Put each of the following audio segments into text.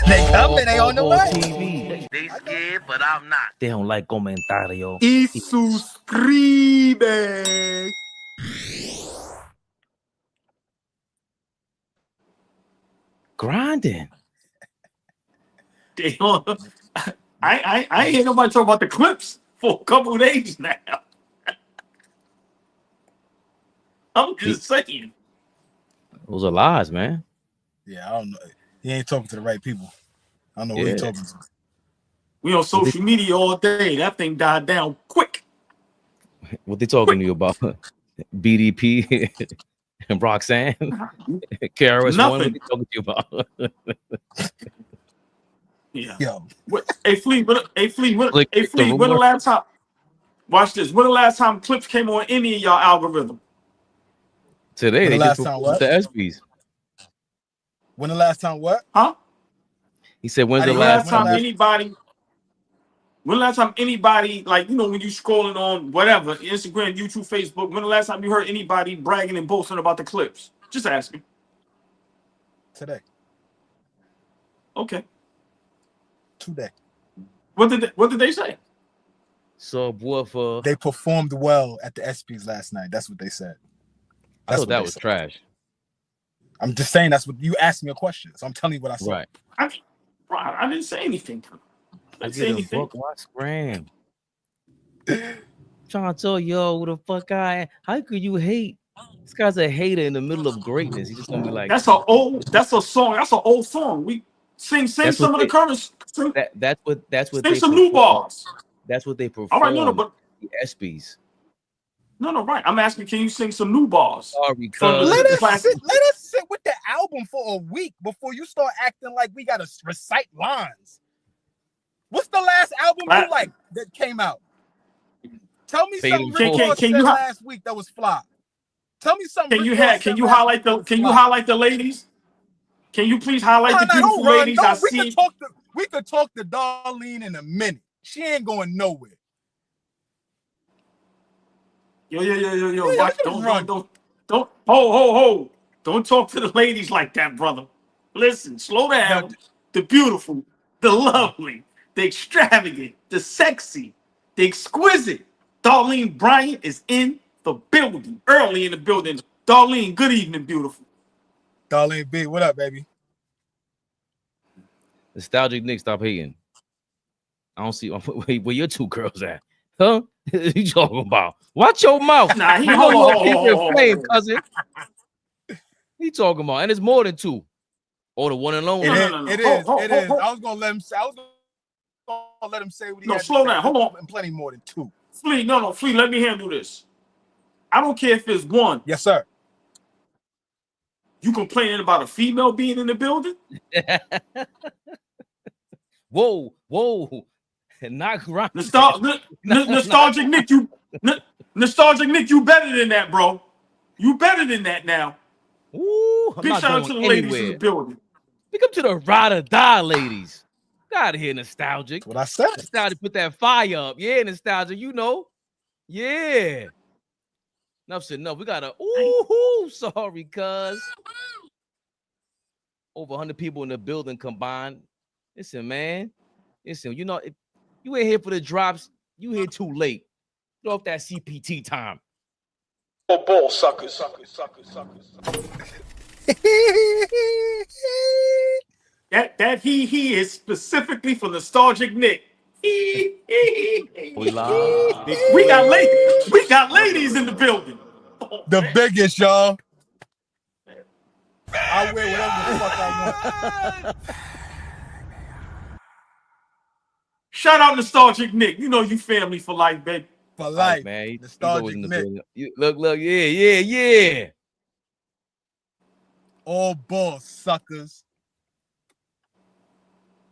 They coming. They on the way. TV. They scared, but I'm not. They don't like comentario. Y suscribe. Grinding. They don't, I ain't hear nobody talk about the Clips for a couple of days now. I'm just saying. Those are lies, man. Yeah, I don't know. He ain't talking to the right people. I don't know what he's talking to. We on social media all day. That thing died down quick. What they talking to you about? BDP and Roxanne? KRS-One? What they talking to you about? Yeah. Yo. Hey, Flea, when the last time? Watch this. When the last time Clips came on any of y'all algorithm? Today. They just performed the ESPYs. When the last time what? Huh? He said, when's the last time anybody? When the last time anybody, like, you know, when you scrolling on whatever, Instagram, YouTube, Facebook, when the last time you heard anybody bragging and boasting about the Clips? Just asking. Today. Okay. Today. What did they say? So they performed well at the ESPYs last night. That's what they said. I thought that was trash. I'm just saying that's what you asked me a question, so I'm telling you what I saw. Right. I didn't say anything. I didn't say anything. Book, I scram. Trying to tell yo, what the fuck how could you hate? This guy's a hater in the middle of greatness. He's just gonna be like, that's an old song. We sing some of the current. That's what sing some new bars. That's what they perform. All right, no, but the ESPYs. No, right. I'm asking, can you sing some new bars? Sorry, let us sit with the album for a week before you start acting like we gotta recite lines. What's the last album you like that came out? Tell me something Rick Ross said last week that was fly. Tell me something. Can you highlight the ladies? Can you please highlight the beautiful ladies? We could talk to Darlene in a minute. She ain't going nowhere. Yo. Watch, don't. Ho. Don't talk to the ladies like that, brother. Listen, slow down. The beautiful, the lovely, the extravagant, the sexy, the exquisite. Darlene Bryant is in the building. Early in the building. Darlene, good evening, beautiful. Darlene B, what up, baby? Nostalgic Nick, stop hating. I don't see where your two girls at. Huh? What you talking about? Watch your mouth. Nah, hold cousin. He talking about, and it's more than two. Or the one and only. It is. I was gonna let him say. What he had to slow say. down. Hold on. And plenty more than two. Flea, Flea. Let me handle this. I don't care if it's one. Yes, sir. You complaining about a female being in the building? Whoa. Not right. Nostalgic Nick, Nostalgic Nick, you better than that, bro. You better than that now. Ooh, big shout out to the ladies in the building. Big up to the ride or die ladies. Get out of here, Nostalgic. That's what I said. Nostalgic put that fire up. Yeah, Nostalgic, you know. Yeah. Enough said no. We got a sorry, cuz. Over 100 people in the building combined. Listen, man. Listen, you know, if you ain't here for the drops, you here too late. Get off that CPT time. Ball suckers. that he is specifically for Nostalgic Nick. We got ladies in the building. The biggest, y'all. I wear whatever the fuck I want. Shout out Nostalgic Nick. You know you family for life, baby. For life, man. Nostalgic Nick. Look, yeah. All ball suckers.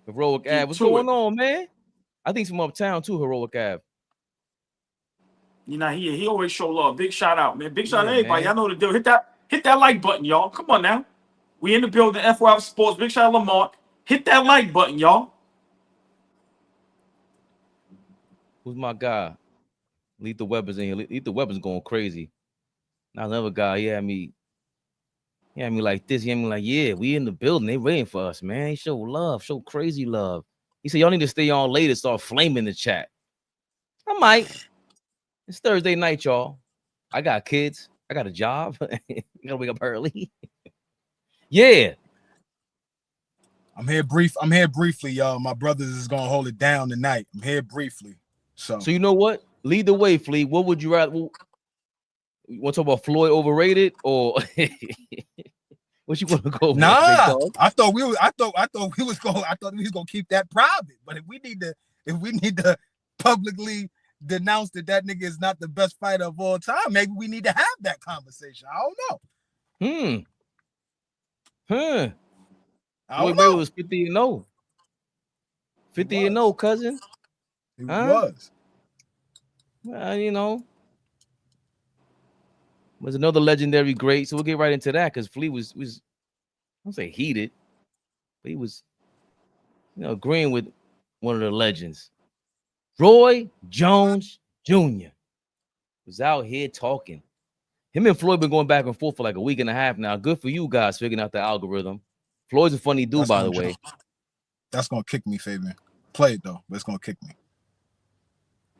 Heroic Ave. What's going on, man? I think some uptown too, Heroic Ave. You know, he always show love. Big shout out, man. Big shout out to everybody. Y'all know the deal. Hit that like button, y'all. Come on now. We in the building, FYF Sports. Big shout out Lamar. Hit that like button, y'all. Who's my guy? Lethal Weapons in here. Lethal Weapons going crazy. Now another guy, he had me He had me like this. He had me like, yeah, we in the building. They waiting for us, man. Show love, show crazy love. He said, y'all need to stay on later, start flaming the chat. I might. It's Thursday night, y'all. I got kids. I got a job. I gotta wake up early. Yeah. I'm here briefly, y'all. My brothers is gonna hold it down tonight. I'm here briefly. So you know what? Lead the way, Flea. What would you rather? You want to talk about Floyd overrated or what you want to go? Nah, I thought we was gonna keep that private. But if we need to publicly denounce that nigga is not the best fighter of all time, maybe we need to have that conversation. I don't know. Floyd Mayweather was 50-0. 50-0, cousin. He was. Was another legendary great. So we'll get right into that because Flea was I don't say heated, but he was agreeing with one of the legends. Roy Jones Jr. was out here talking. Him and Floyd been going back and forth for like a week and a half now. Good for you guys figuring out the algorithm. Floyd's a funny dude, by the way. That's gonna kick me, Fabian. Play it though, but it's gonna kick me.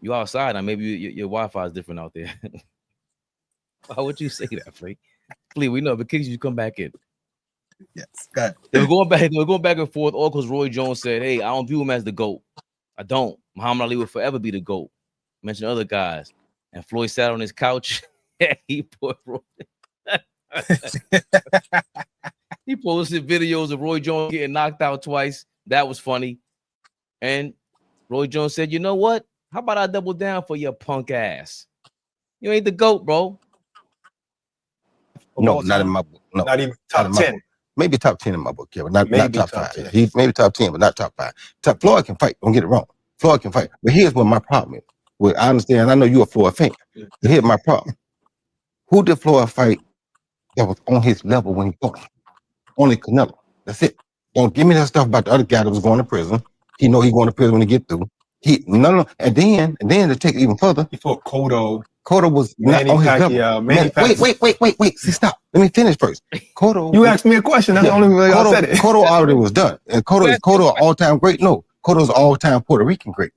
You outside now? Maybe your Wi-Fi is different out there. Why would you say that, Flea? Flea, we know, but kids, you come back in. Yes, go ahead. They were going back and forth, all because Roy Jones said, "Hey, I don't view him as the GOAT. I don't. Muhammad Ali will forever be the GOAT." Mention other guys, and Floyd sat on his couch. He put Roy. He posted videos of Roy Jones getting knocked out twice. That was funny. And Roy Jones said, "You know what? How about I double down for your punk ass? You ain't the GOAT, bro." No, not in my book. No, not even top 10. Maybe top 10 in my book, yeah, but not top 5. 10. He's maybe top 10, but not top 5. Floyd can fight. Don't get it wrong. Floyd can fight. But here's what my problem is. Well, I understand. I know you're a Floyd fan. But here's my problem. Who did Floyd fight that was on his level when he fought? Only Canelo. That's it. Don't give me that stuff about the other guy that was going to prison. He know he's going to prison when he get through. No. And then to take it even further, he fought Cotto. Cotto was not on his level. Wait. See, stop. Let me finish first. Cotto. You asked me a question. That's the only way I said it. Cotto already was done. And Cotto all-time great. No, Cotto's all-time Puerto Rican great.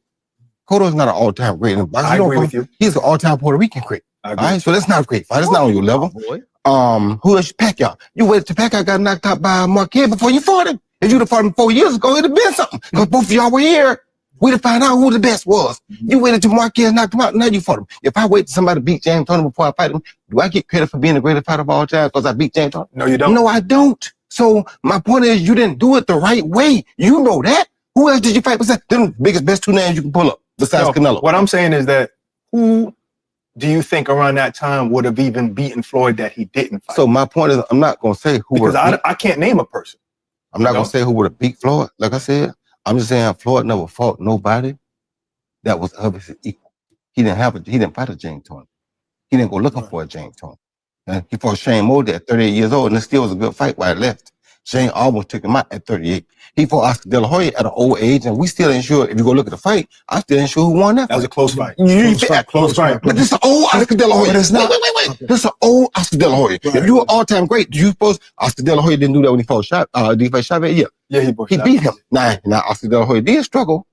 Cotto's not an all-time great. I agree with you. He's an all-time Puerto Rican great. All right, so that's not a great fight. That's not on your level. Who else? Pacquiao. You waited till Pacquiao got knocked out by Marquez before you fought him. If you'd have fought him 4 years ago, it'd have been something. Because both of y'all were here. We'd have found out who the best was. You waited till Marquez knocked him out. Now you fought him. If I wait till somebody beat James Toney before I fight him, do I get credit for being the greatest fighter of all time because I beat James Toney? No, you don't. No, I don't. So my point is, you didn't do it the right way. You know that. Who else did you fight besides them best 2 names you can pull up besides Canelo? What I'm saying is that who do you think around that time would have even beaten Floyd that he didn't fight? So my point is, I'm not going to say who because I can't name a person. I'm not going to say who would have beat Floyd. Like I said, I'm just saying Floyd never fought nobody that was obviously equal. He didn't fight a James Toney. He didn't go looking for a James Toney. And he fought Shane Mosley at 38 years old, and it still was a good fight while he left. Shane almost took him out at 38. He fought Oscar De La Hoya at an old age, and we still ain't sure, if you go look at the fight, I still ain't sure who won that fight. That was a close fight. Close fight. But this is an old Oscar De La Hoya. Wait. This is an old Oscar De La Hoya. Right. If you were all-time great, do you suppose Oscar De La Hoya didn't do that when he fought did he fight Chavez? Yeah, he beat him. Now Oscar De La Hoya did struggle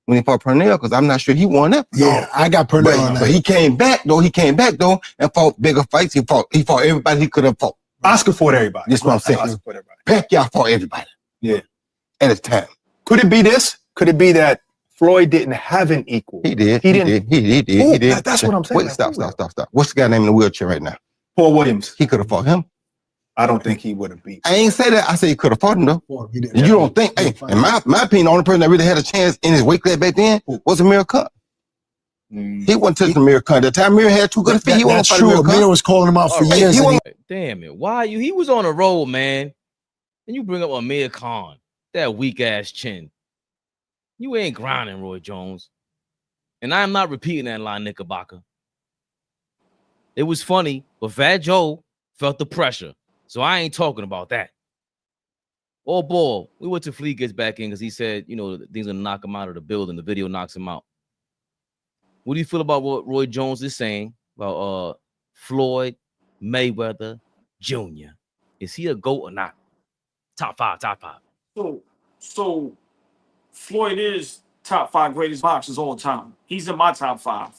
when he fought Pernell, because I'm not sure he won that fight. Yeah, I got Pernell on that. But he came back though, and fought bigger fights. He fought everybody he could have fought. Oscar fought everybody. That's what I'm saying. Oscar fought everybody. Pacquiao fought everybody. Yeah. At his time. Could it be this? Could it be that Floyd didn't have an equal? He did. He did. That's what I'm saying. Wait, stop. What's the guy named in the wheelchair right now? Paul Williams. He could have fought him. I don't think he would have beat. I ain't say that. I said he could have fought him though. You don't think? Hey, in my opinion, the only person that really had a chance in his weight class back then was Amir Khan. He wasn't touching Amir Khan. The time Amir had 2 good feet, he wasn't fighting Amir Khan. Amir was calling him out for years. Damn it! Why you? He was on a roll, man. And you bring up Amir Khan, that weak ass chin. You ain't grinding, Roy Jones. And I'm not repeating that line, Knickerbocker. It was funny, but Fat Joe felt the pressure. So I ain't talking about that. Oh, boy, we went to Flea gets back in because he said, things gonna knock him out of the building. The video knocks him out. What do you feel about what Roy Jones is saying about Floyd Mayweather Jr.? Is he a GOAT or not? Top five. So Floyd is top 5 greatest boxers all time. He's in my top 5.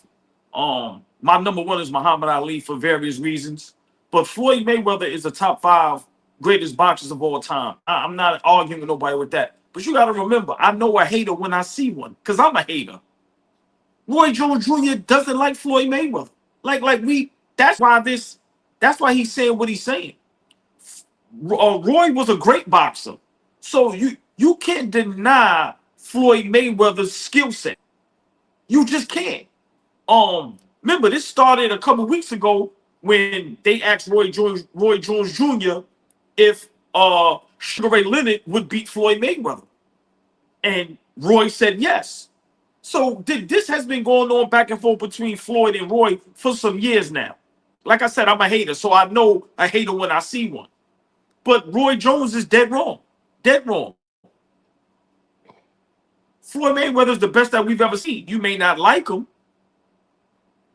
My number 1 is Muhammad Ali for various reasons, but Floyd Mayweather is the top 5 greatest boxers of all time. I'm not arguing with nobody with that, but you got to remember, I know a hater when I see one, because I'm a hater. Roy Jones Jr. doesn't like Floyd Mayweather. That's why he's saying what he's saying. Roy was a great boxer, so you can't deny Floyd Mayweather's skill set. You just can't. Remember, this started a couple weeks ago when they asked Roy Jones Jr. if Sugar Ray Leonard would beat Floyd Mayweather, and Roy said yes. So this has been going on back and forth between Floyd and Roy for some years now. Like I said, I'm a hater, so I know a hater when I see one. But Roy Jones is dead wrong. Dead wrong. Floyd Mayweather is the best that we've ever seen. You may not like him,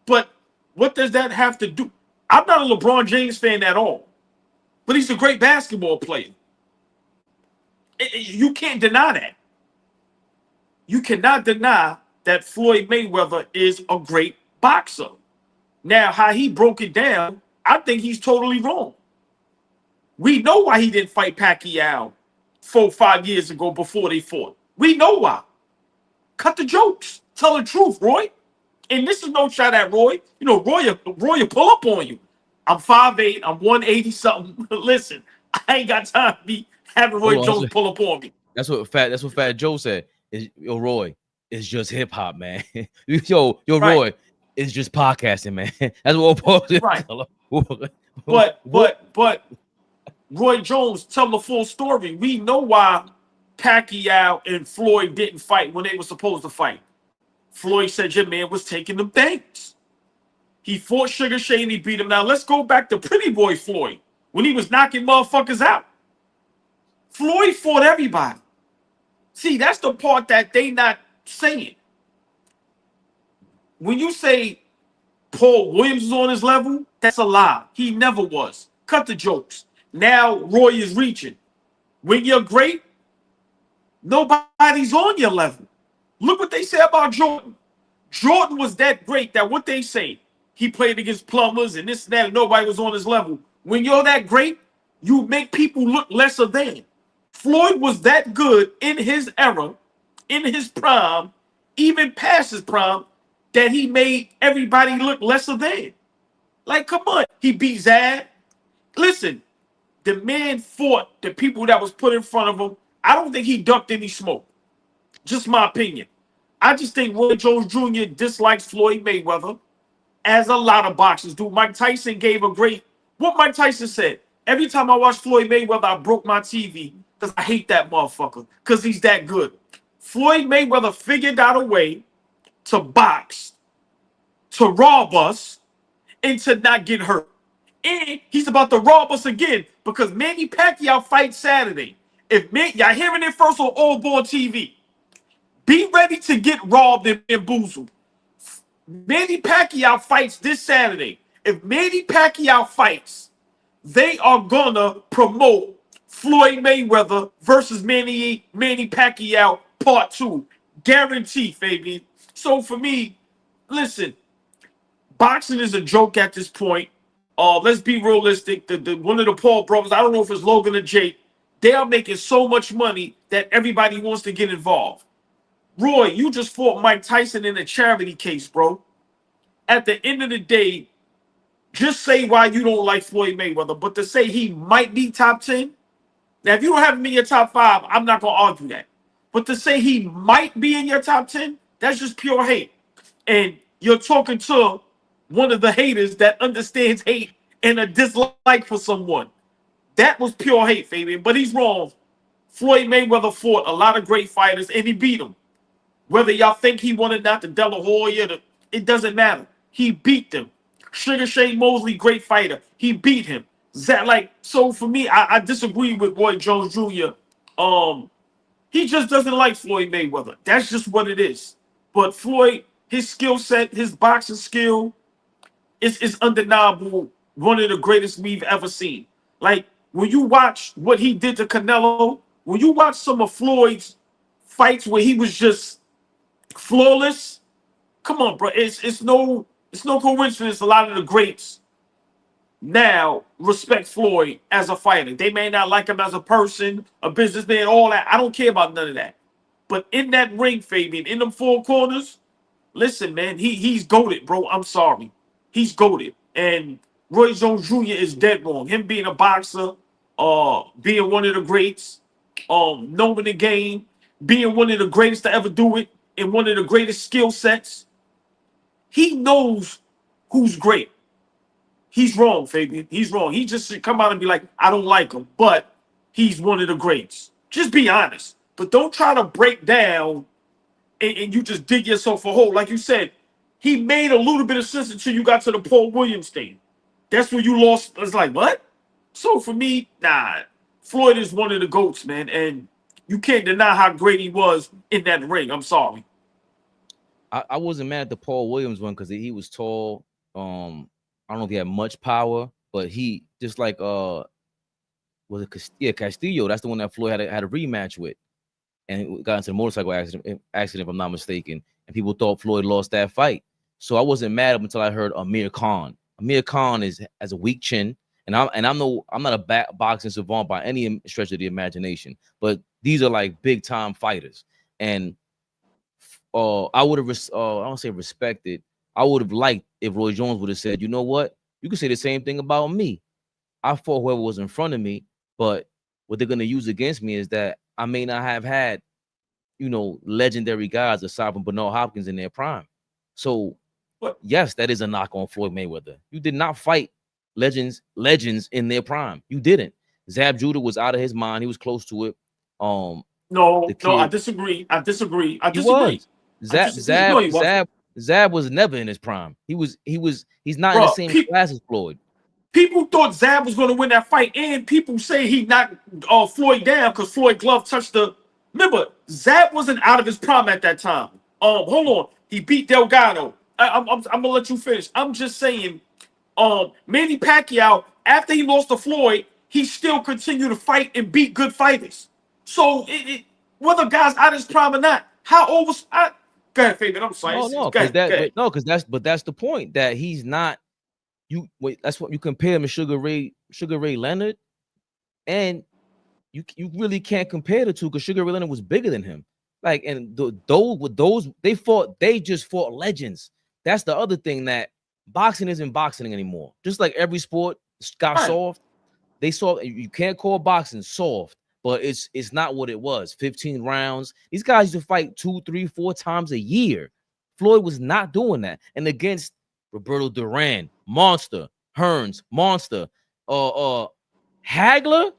but what does that have to do? I'm not a LeBron James fan at all, but he's a great basketball player. You can't deny that. You cannot deny that Floyd Mayweather is a great boxer. Now, how he broke it down, I think he's totally wrong. We know why he didn't fight Pacquiao 4-5 years ago before they fought. We know why. Cut the jokes. Tell the truth, Roy. And this is no shot at Roy. You know, Roy will pull up on you. I'm 5'8", I'm 180 something. Listen, I ain't got time to be having Roy Jones pull up on me. That's what Fat Joe said. Roy, it's just hip hop, man. Yo, right. Roy, it's just podcasting, man. That's what we're right. But Roy Jones, tell the full story. We know why Pacquiao and Floyd didn't fight when they were supposed to fight. Floyd said your man was taking them things. He fought Sugar Shane, he beat him. Now let's go back to Pretty Boy Floyd when he was knocking motherfuckers out. Floyd fought everybody. See, that's the part that they not saying. When you say Paul Williams is on his level, that's a lie. He never was. Cut the jokes. Now Roy is reaching. When you're great, nobody's on your level. Look what they say about Jordan. Jordan was that great that what they say, he played against plumbers and this and that, and nobody was on his level. When you're that great, you make people look lesser than. Floyd was that good in his era, in his prime, even past his prime, that he made everybody look lesser than. Like, come on. He beat Zad. Listen, the man fought the people that was put in front of him. I don't think he ducked any smoke. Just my opinion. I just think Roy Jones Jr. dislikes Floyd Mayweather, as a lot of boxers do. Mike Tyson gave a great... What Mike Tyson said, every time I watch Floyd Mayweather, I broke my TV because I hate that motherfucker because he's that good. Floyd Mayweather figured out a way to box, to rob us, and to not get hurt. And he's about to rob us again because Manny Pacquiao fights Saturday. Y'all hearing it first on All Born TV. Be ready to get robbed and bamboozled. Manny Pacquiao fights this Saturday. If Manny Pacquiao fights, they are gonna promote Floyd Mayweather versus Manny Pacquiao Part 2. Guaranteed, Fabian. So for me, listen, boxing is a joke at this point. Let's be realistic. One of the Paul brothers, I don't know if it's Logan or Jake, they are making so much money that everybody wants to get involved. Roy, you just fought Mike Tyson in a charity case, bro. At the end of the day, just say why you don't like Floyd Mayweather, but to say he might be top 10, now if you don't have him in your top 5, I'm not going to argue that. But to say he might be in your top 10, that's just pure hate. And you're talking to one of the haters that understands hate and a dislike for someone. That was pure hate, Fabian, but he's wrong. Floyd Mayweather fought a lot of great fighters, and he beat them. Whether y'all think he won or not, the De La Hoya, it doesn't matter. He beat them. Sugar Shane Mosley, great fighter. He beat him. So for me, I disagree with Roy Jones Jr. He just doesn't like Floyd Mayweather. That's just what it is. But Floyd, his skill set, his boxing skill is undeniable. One of the greatest we've ever seen. Like, when you watch what he did to Canelo, when you watch some of Floyd's fights where he was just flawless, come on, bro. It's no coincidence. A lot of the greats now respect Floyd as a fighter. They may not like him as a person, a businessman, all that. I don't care about none of that. But in that ring, Fabian, in them four corners, listen, man, he's goated, bro. I'm sorry. He's goated. And Roy Jones Jr. is dead wrong. Him being a boxer, being one of the greats, knowing the game, being one of the greatest to ever do it, and one of the greatest skill sets. He knows who's great. He's wrong, Fabian. He's wrong. He just should come out and be like, I don't like him, but he's one of the greats. Just be honest. But don't try to break down and you just dig yourself a hole. Like you said, he made a little bit of sense until you got to the Paul Williams thing. That's when you lost. It's like, what? So for me, nah, Floyd is one of the GOATs, man. And you can't deny how great he was in that ring. I'm sorry. I wasn't mad at the Paul Williams one because he was tall. I don't know if he had much power, but he just like was it Castillo? That's the one that Floyd had a rematch with, and got into the motorcycle accident if I'm not mistaken. And people thought Floyd lost that fight. So I wasn't mad until I heard Amir Khan. Amir Khan has a weak chin, and I'm not a boxing savant by any stretch of the imagination. But these are like big time fighters, and I would have I don't say respected. I would have liked if Roy Jones would have said, you know what? You can say the same thing about me. I fought whoever was in front of me, but what they're going to use against me is that I may not have had, legendary guys aside from Bernard Hopkins in their prime. So, yes, that is a knock on Floyd Mayweather. You did not fight legends in their prime. You didn't. Zab Judah was out of his mind. He was close to it. No, I disagree. Zab was never in his prime. He's not in the same class as Floyd. People thought Zab was going to win that fight, and people say he knocked Floyd down because Floyd glove touched the. Remember, Zab wasn't out of his prime at that time. Hold on, he beat Delgado. I'm gonna let you finish. I'm just saying, Manny Pacquiao, after he lost to Floyd, he still continued to fight and beat good fighters. So whether guys out of his prime or not, how old was I? Go ahead, Fabian. I'm sorry. But that's the point that he's not. That's what you compare him to Sugar Ray Leonard, and you really can't compare the two because Sugar Ray Leonard was bigger than him. Like, and they just fought legends. That's the other thing, that boxing isn't boxing anymore. Just like every sport got soft, you can't call boxing soft. But it's not what it was. 15 rounds. These guys used to fight 2, 3, 4 times a year. Floyd was not doing that. And against Roberto Duran, monster, Hearns, monster, Hagler.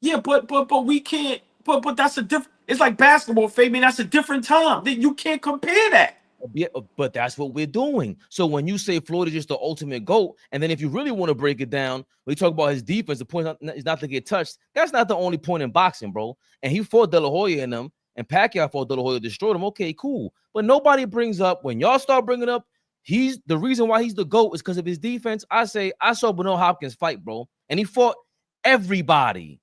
Yeah, but we can't. But that's a different. It's like basketball, Fabian. That's a different time. You can't compare that. Yeah, but that's what we're doing. So when you say Floyd is just the ultimate GOAT, and then if you really want to break it down, we talk about his defense, the point is not to get touched. That's not the only point in boxing, bro. And he fought De La Hoya in them, and Pacquiao fought De La Hoya, destroyed him. Okay, cool. But nobody brings up, when y'all start bringing up, he's the reason why he's the GOAT is because of his defense. I saw Bernard Hopkins fight, bro, and he fought everybody.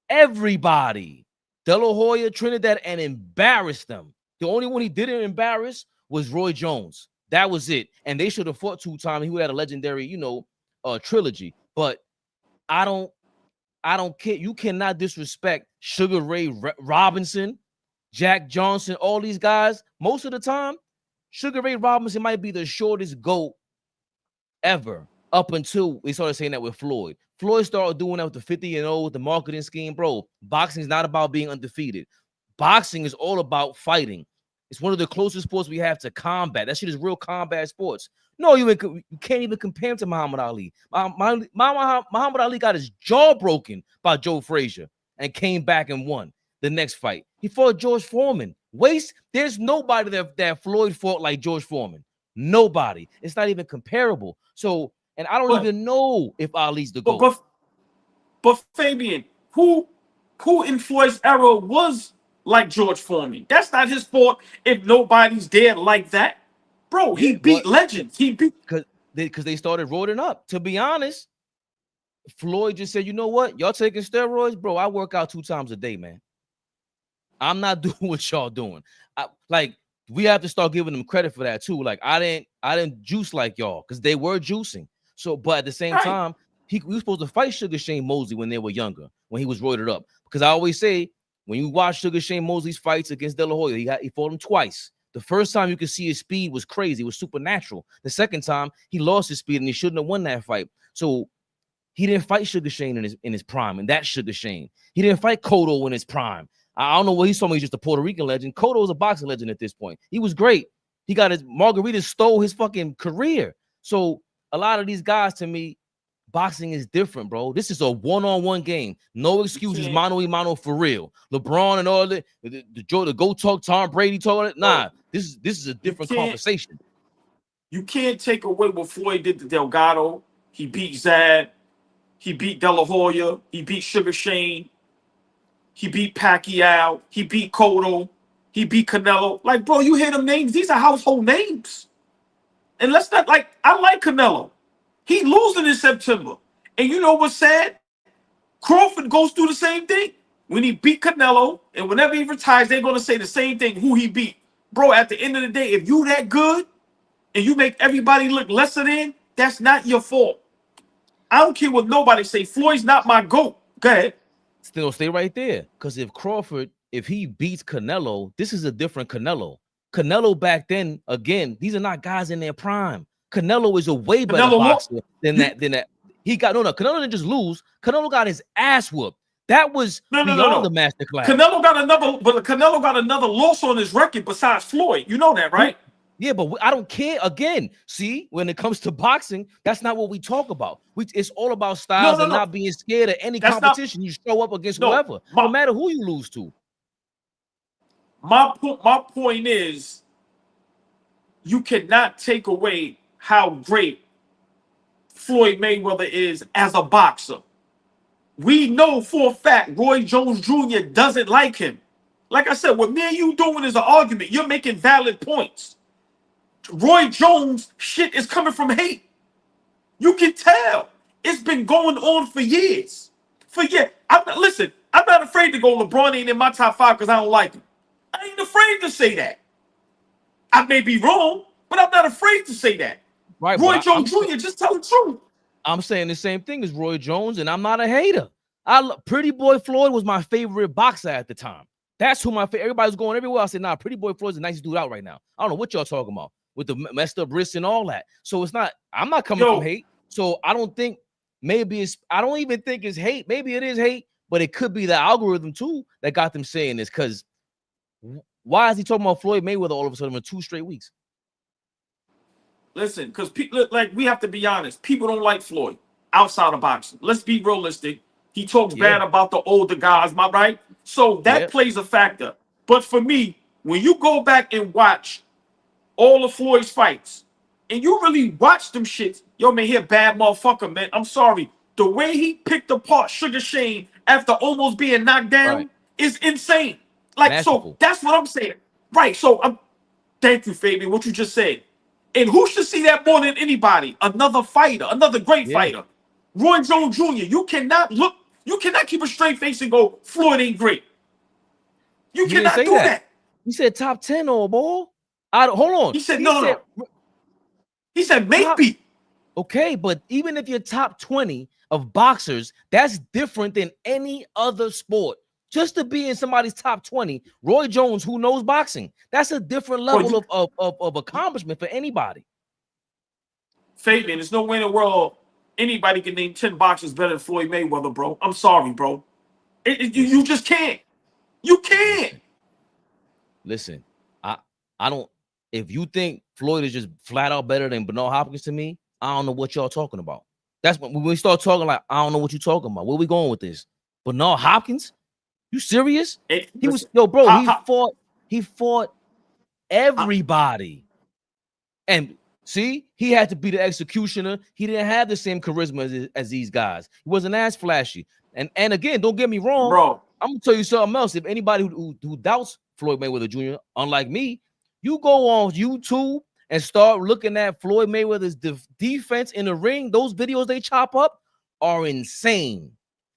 De La Hoya, Trinidad, and embarrassed them. The only one he didn't embarrass was Roy Jones. That was it. And they should have fought 2 times. He would have had a legendary, trilogy. But I don't care. You cannot disrespect Sugar Ray Robinson, Jack Johnson, all these guys. Most of the time, Sugar Ray Robinson might be the shortest GOAT ever, up until we started saying that with Floyd. Floyd started doing that with the 50-0, the marketing scheme. Bro, boxing is not about being undefeated. Boxing is all about fighting. It's one of the closest sports we have to combat. That shit is real combat sports. No, you can't even compare him to Muhammad Ali. Muhammad Ali got his jaw broken by Joe Frazier and came back and won the next fight. He fought George Foreman. There's nobody that Floyd fought like George Foreman. Nobody. It's not even comparable. So, and I don't even know if Ali's the GOAT. But Fabian, who in Floyd's era was like George Foreman? That's not his fault if nobody's there like that. Bro, he beat legends. He beat because they started rolling up. To be honest, Floyd just said, you know what? Y'all taking steroids? Bro, I work out 2 times a day, man. I'm not doing what y'all doing. We have to start giving them credit for that too. Like, I didn't juice like y'all because they were juicing. So, but at the same time, we were supposed to fight Sugar Shane Mosley when they were younger, when he was roided up. Because I always say, when you watch Sugar Shane Mosley's fights against De La Hoya, he fought him twice. The first time you could see his speed was crazy. It was supernatural. The second time, he lost his speed and he shouldn't have won that fight. So he didn't fight Sugar Shane in his prime, and that's Sugar Shane. He didn't fight Cotto in his prime. I don't know what he told me. He's just a Puerto Rican legend. Cotto is a boxing legend at this point. He was great. He got his Margarita stole his fucking career. So a lot of these guys, to me, boxing is different, bro. This is a one-on-one game. No excuses, mano y mano for real. LeBron and all that, the go talk, Tom Brady talk. Nah, this is a different conversation. You can't take away what Floyd did to Delgado. He beat Zad. He beat De La Hoya. He beat Sugar Shane. He beat Pacquiao. He beat Cotto. He beat Canelo. Like, bro, you hear them names? These are household names. And let's not, like, I like Canelo. He losing in September. And you know what's sad? Crawford goes through the same thing. When he beat Canelo, and whenever he retires, they're going to say the same thing, who he beat. Bro, at the end of the day, if you that good and you make everybody look lesser than, that's not your fault. I don't care what nobody say. Floyd's not my GOAT. Go ahead. Still stay right there. Because if he beats Canelo, this is a different Canelo. Canelo back then, again, these are not guys in their prime. Canelo is a way better boxer than that. Canelo didn't just lose. Canelo got his ass whooped. That was beyond the masterclass. Canelo got another loss on his record besides Floyd. You know that, right? Yeah, but I don't care. Again, see, when it comes to boxing, that's not what we talk about. It's all about styles and not being scared of any competition. You show up against whoever, no matter who you lose to. My point is, you cannot take away how great Floyd Mayweather is as a boxer. We know for a fact Roy Jones Jr. doesn't like him. Like I said, what me and you doing is an argument. You're making valid points. Roy Jones shit is coming from hate. You can tell. It's been going on for years. I'm not afraid to go LeBron ain't in my top 5 because I don't like him. I ain't afraid to say that. I may be wrong, but I'm not afraid to say that. Right, Roy Jones Jr., just tell the truth. I'm saying the same thing as Roy Jones, and I'm not a hater. Pretty Boy Floyd was my favorite boxer at the time. That's who my favorite. Everybody's going everywhere. I said, nah, Pretty Boy Floyd's the nicest dude out right now. I don't know what y'all talking about with the messed up wrists and all that. So I'm not coming from hate. So I don't think I don't even think it's hate. Maybe it is hate, but it could be the algorithm too that got them saying this. Because why is he talking about Floyd Mayweather all of a sudden in 2 straight weeks? Listen, because people, like, we have to be honest. People don't like Floyd outside of boxing. Let's be realistic. He talks bad about the older guys, right? So that plays a factor. But for me, when you go back and watch all of Floyd's fights, and you really watch them shits, yo, man, he a bad motherfucker, man. I'm sorry. The way he picked apart Sugar Shane after almost being knocked down is insane. Like, so that's what I'm saying. Right, so thank you, Fabian, what you just said. And who should see that more than anybody? Another fighter, another great fighter. Roy Jones Jr. You cannot keep a straight face and go, Floyd ain't great. You cannot do that. He said top 10 or boy. Hold on. He said no. He said maybe. Okay, but even if you're top 20 of boxers, that's different than any other sport. Just to be in somebody's top 20, Roy Jones, who knows boxing, that's a different level of accomplishment for anybody. Fabian, there's no way in the world anybody can name 10 boxers better than Floyd Mayweather, bro. I'm sorry, bro. You just can't. You can't. Listen, I don't. If you think Floyd is just flat out better than Bernard Hopkins to me, I don't know what y'all talking about. That's when we start talking like, I don't know what you're talking about. Where we going with this? Bernard Hopkins? You serious? He fought everybody. And see, he had to be the executioner. He didn't have the same charisma as these guys. He wasn't as flashy. And again, don't get me wrong, bro. I'm gonna tell you something else. If anybody who doubts Floyd Mayweather Jr., unlike me, you go on YouTube and start looking at Floyd Mayweather's defense in the ring. Those videos they chop up are insane.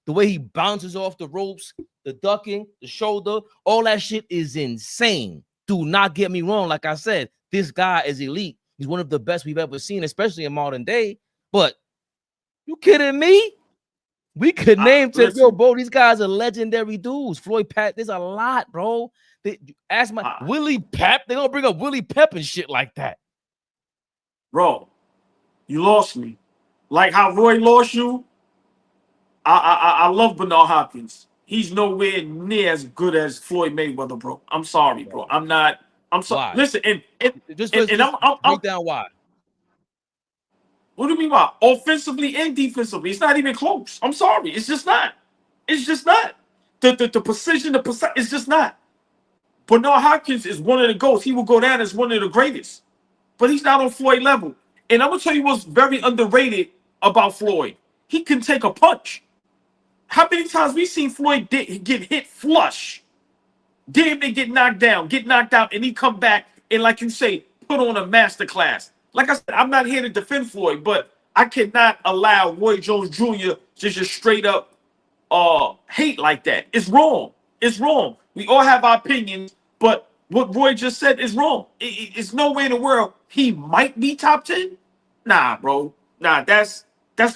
The way he bounces off the ropes, the ducking, the shoulder, all that shit is insane. Do not get me wrong. Like I said, this guy is elite. He's one of the best we've ever seen, especially in modern day. But you kidding me? We could name yo, bro. These guys are legendary dudes. Floyd Pat, there's a lot, bro. Ask Willie Pep. They don't bring up Willie Pep and shit like that. Bro, you lost me. Like how Roy lost you. I love Bernard Hopkins. He's nowhere near as good as Floyd Mayweather, bro. I'm sorry, bro. I'm sorry. Listen, and I'm break down why. What do you mean by offensively and defensively? It's not even close. I'm sorry. It's just not. It's just not. The precision, it's just not. Bernard Hopkins is one of the GOATs. He will go down as one of the greatest. But he's not on Floyd level. And I'm going to tell you what's very underrated about Floyd. He can take a punch. How many times we seen Floyd get hit flush? Damn, they get knocked down, get knocked out, and he come back and, like you say, put on a masterclass. Like I said, I'm not here to defend Floyd, but I cannot allow Roy Jones Jr. to just straight up hate like that. It's wrong. It's wrong. We all have our opinions, but what Roy just said is wrong. It's no way in the world he might be top 10. Nah, bro. Nah, that's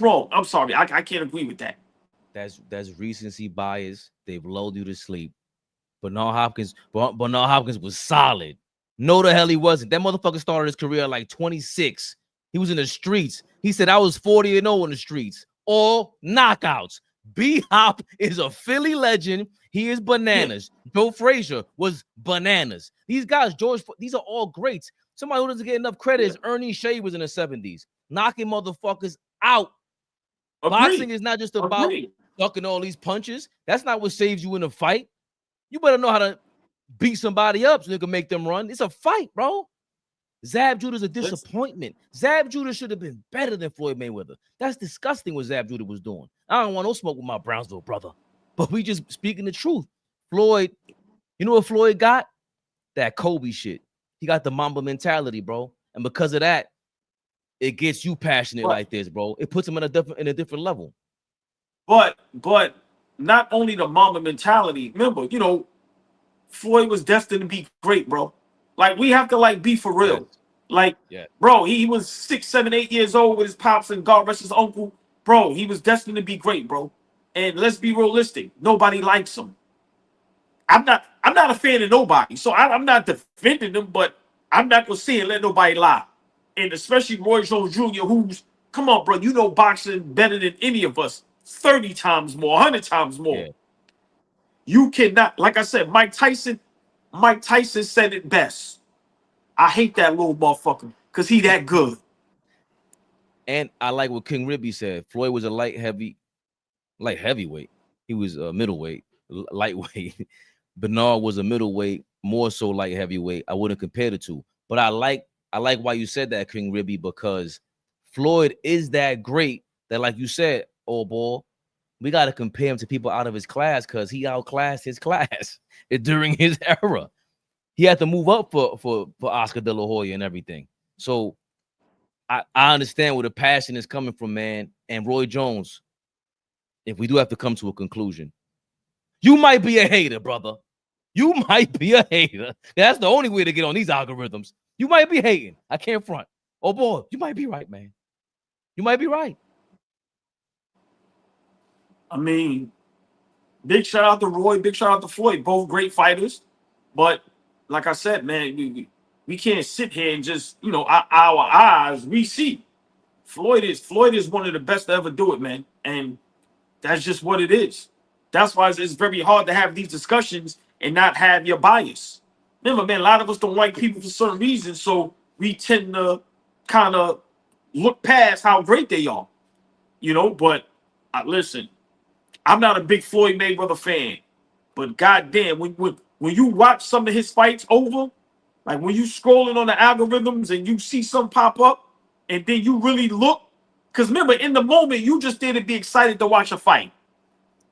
wrong. I'm sorry. I can't agree with that. That's recency bias. They've lulled you to sleep. Bernard Hopkins was solid. No, the hell he wasn't. That motherfucker started his career at like 26. He was in the streets. He said, I was 40-0 in the streets. All knockouts. B-Hop is a Philly legend. He is bananas. Joe Frazier was bananas. These guys, these are all greats. Somebody who doesn't get enough credit is Ernie Shea was in the 70s. Knocking motherfuckers out. Boxing is not just about ducking all these punches. That's not what saves you in a fight. You better know how to beat somebody up so you can make them run. It's a fight, bro. Zab Judah's a disappointment. Zab Judah should have been better than Floyd Mayweather. That's disgusting what Zab Judah was doing. I don't want no smoke with my Brownsville brother. But we just speaking the truth. Floyd, you know what Floyd got? That Kobe shit. He got the Mamba mentality, bro. And because of that, it gets you passionate like this, bro. It puts him in a different level. But not only the Mamba mentality. Remember, Floyd was destined to be great, bro. Like, we have to be for real. Bro, he was 6, 7, 8 years old with his pops and God rest his uncle. Bro, he was destined to be great, bro. And let's be realistic. Nobody likes him. I'm not a fan of nobody, so I'm not defending him, but I'm not gonna sit and let nobody lie. And especially Roy Jones Jr., who's, come on, bro, you know boxing better than any of us, 30 times more, 100 times more. Yeah. You cannot, like I said, Mike Tyson said it best. I hate that little motherfucker because he that good. And I like what King Ribby said. Floyd was a light heavyweight. He was a middleweight, lightweight. Bernard was a middleweight, more so light heavyweight. I wouldn't compare the two. But I like why you said that, King Ribby, because Floyd is that great that, like you said, old boy, we got to compare him to people out of his class because he outclassed his class during his era. He had to move up for Oscar De La Hoya and everything. So I understand where the passion is coming from, man. And Roy Jones, if we do have to come to a conclusion, you might be a hater, brother. You might be a hater. That's the only way to get on these algorithms. You might be hating. I can't front. Oh, boy, you might be right, man. You might be right. I mean, big shout out to Roy, big shout out to Floyd, both great fighters. But like I said, man, we can't sit here and just, our eyes, we see. Floyd is one of the best to ever do it, man. And that's just what it is. That's why it's very hard to have these discussions and not have your bias. Remember, man, a lot of us don't like people for certain reasons, so we tend to kind of look past how great they are. But listen, I'm not a big Floyd Mayweather fan, but goddamn, when you watch some of his fights over, like when you scrolling on the algorithms and you see some pop up, and then you really look, because remember, in the moment, you just there to be excited to watch a fight.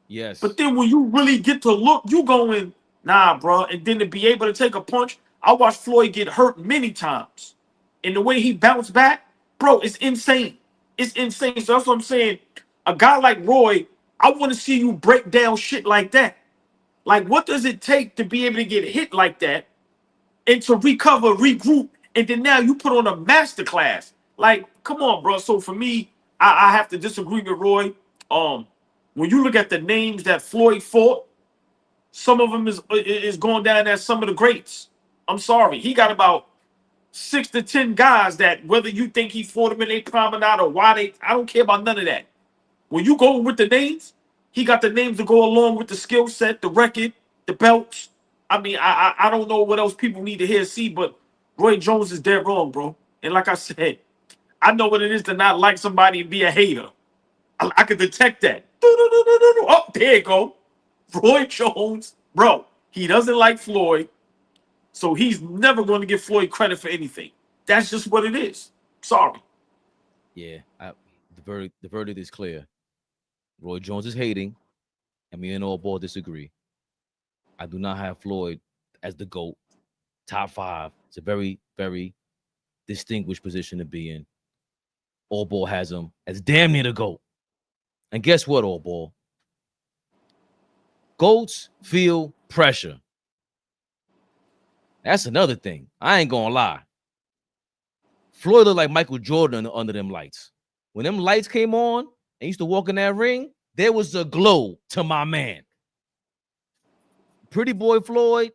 Yes. But then when you really get to look, you going, nah, bro. And then to be able to take a punch, I watched Floyd get hurt many times. And the way he bounced back, bro, it's insane. It's insane. So that's what I'm saying. a guy like Roy, I want to see you break down shit like that. Like, what does it take to be able to get hit like that and to recover, regroup, and then now you put on a masterclass? Like, come on, bro. So for me, I have to disagree with Roy. When you look at the names that Floyd fought, some of them is going down as some of the greats. I'm sorry. He got about 6 to 10 guys that, whether you think he fought them in a prime or not, or why they, I don't care about none of that. When you go with the names, he got the names to go along with the skill set, the record, the belts. I mean, I don't know what else people need to hear, see, but Roy Jones is dead wrong, bro. And like I said, I know what it is to not like somebody and be a hater. I can detect that. Oh, there you go. Roy Jones, bro, he doesn't like Floyd, so he's never going to give Floyd credit for anything. That's just what it is. Sorry. Yeah, the verdict is clear. Roy Jones is hating, and me and All Ball disagree. I do not have Floyd as the GOAT. Top 5. It's a very, very distinguished position to be in. All Ball has him as damn near the GOAT. And guess what, All Ball? GOATs feel pressure. That's another thing. I ain't gonna lie. Floyd looked like Michael Jordan under them lights. When them lights came on and used to walk in that ring, there was a glow to my man. Pretty boy Floyd,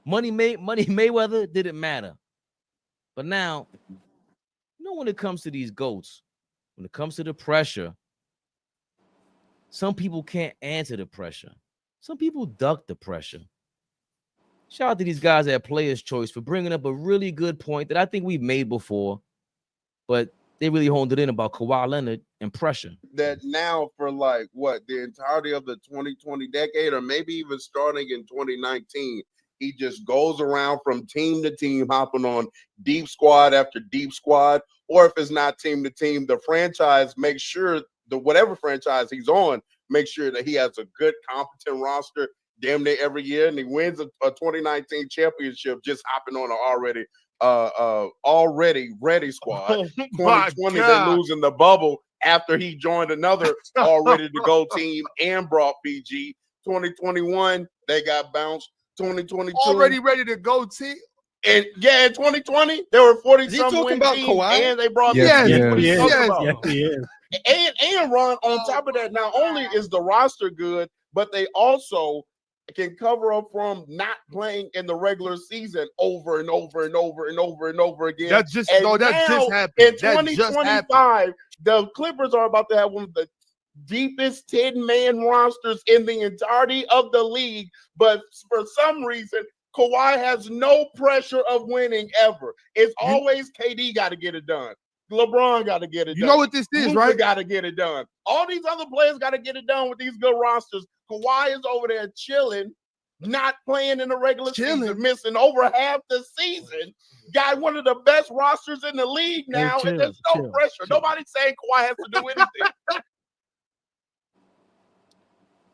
Money Mayweather didn't matter. But now, you know, when it comes to these GOATs, when it comes to the pressure, some people can't answer the pressure. Some people duck the pressure. Shout out to these guys at Players' Choice for bringing up a really good point that I think we've made before, but they really honed it in about Kawhi Leonard and pressure. That now for like what, the entirety of the 2020 decade, or maybe even starting in 2019, he just goes around from team to team, hopping on deep squad after deep squad, or if it's not team to team, the franchise makes sure whatever franchise he's on, make sure that he has a good, competent roster damn near every year, and he wins a 2019 championship just hopping on an already ready squad. Oh 2020, they lose in the bubble after he joined another already to go team and brought PG. 2021, they got bounced. 2022, already ready to go team. And yeah, in 2020, they were 40-some win about team, Kawhi? and they brought Yes, PG. yes, What are you yes. talking Yes, about? Yes, he is. And Ron, on top of that, not only is the roster good, but they also can cover up from not playing in the regular season over and over and over and over and over again. That just happened. In 2025, the Clippers are about to have one of the deepest 10-man rosters in the entirety of the league, but for some reason, Kawhi has no pressure of winning ever. It's always KD got to get it done. LeBron got to get it done. You know what this is, Luka right? got to get it done. All these other players got to get it done with these good rosters. Kawhi is over there chilling, not playing in the regular season, missing over half the season. Got one of the best rosters in the league now, and there's no pressure. Nobody's saying Kawhi has to do anything.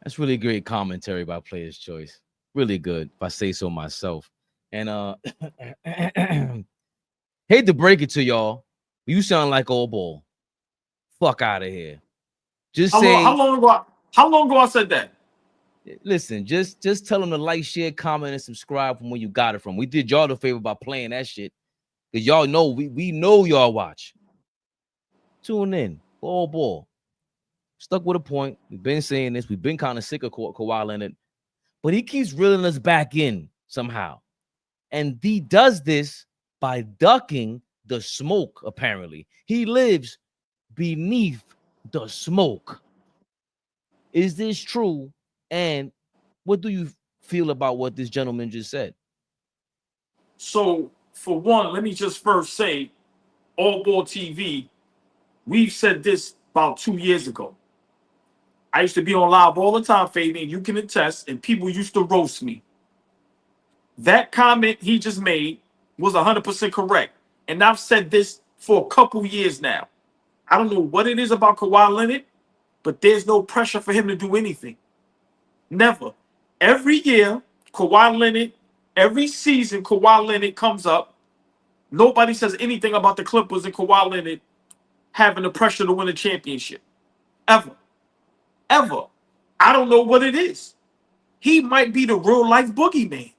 That's really great commentary by Players' Choice. Really good, if I say so myself. And hate to break it to y'all, you sound like Old Ball. Fuck out of here. Just say how long ago I said that? Listen, just tell them to like, share, comment, and subscribe from where you got it from. We did y'all the favor by playing that shit. Because y'all know we know y'all watch. Tune in. Old Ball. Stuck with a point. We've been saying this. We've been kind of sick of Kawhi Leonard. But he keeps reeling us back in somehow. And he does this by ducking the smoke, apparently. He lives beneath the smoke. Is this true? And what do you feel about what this gentleman just said? So, for one, let me just first say, All Ball TV, we've said this about 2 years ago. I used to be on live all the time, Fabian, you can attest, and people used to roast me. That comment he just made was 100% correct. And I've said this for a couple years now. I don't know what it is about Kawhi Leonard, but there's no pressure for him to do anything. Never. Every year, Kawhi Leonard, every season Kawhi Leonard comes up, nobody says anything about the Clippers and Kawhi Leonard having the pressure to win a championship. ever. I don't know what it is. He might be the real life boogeyman.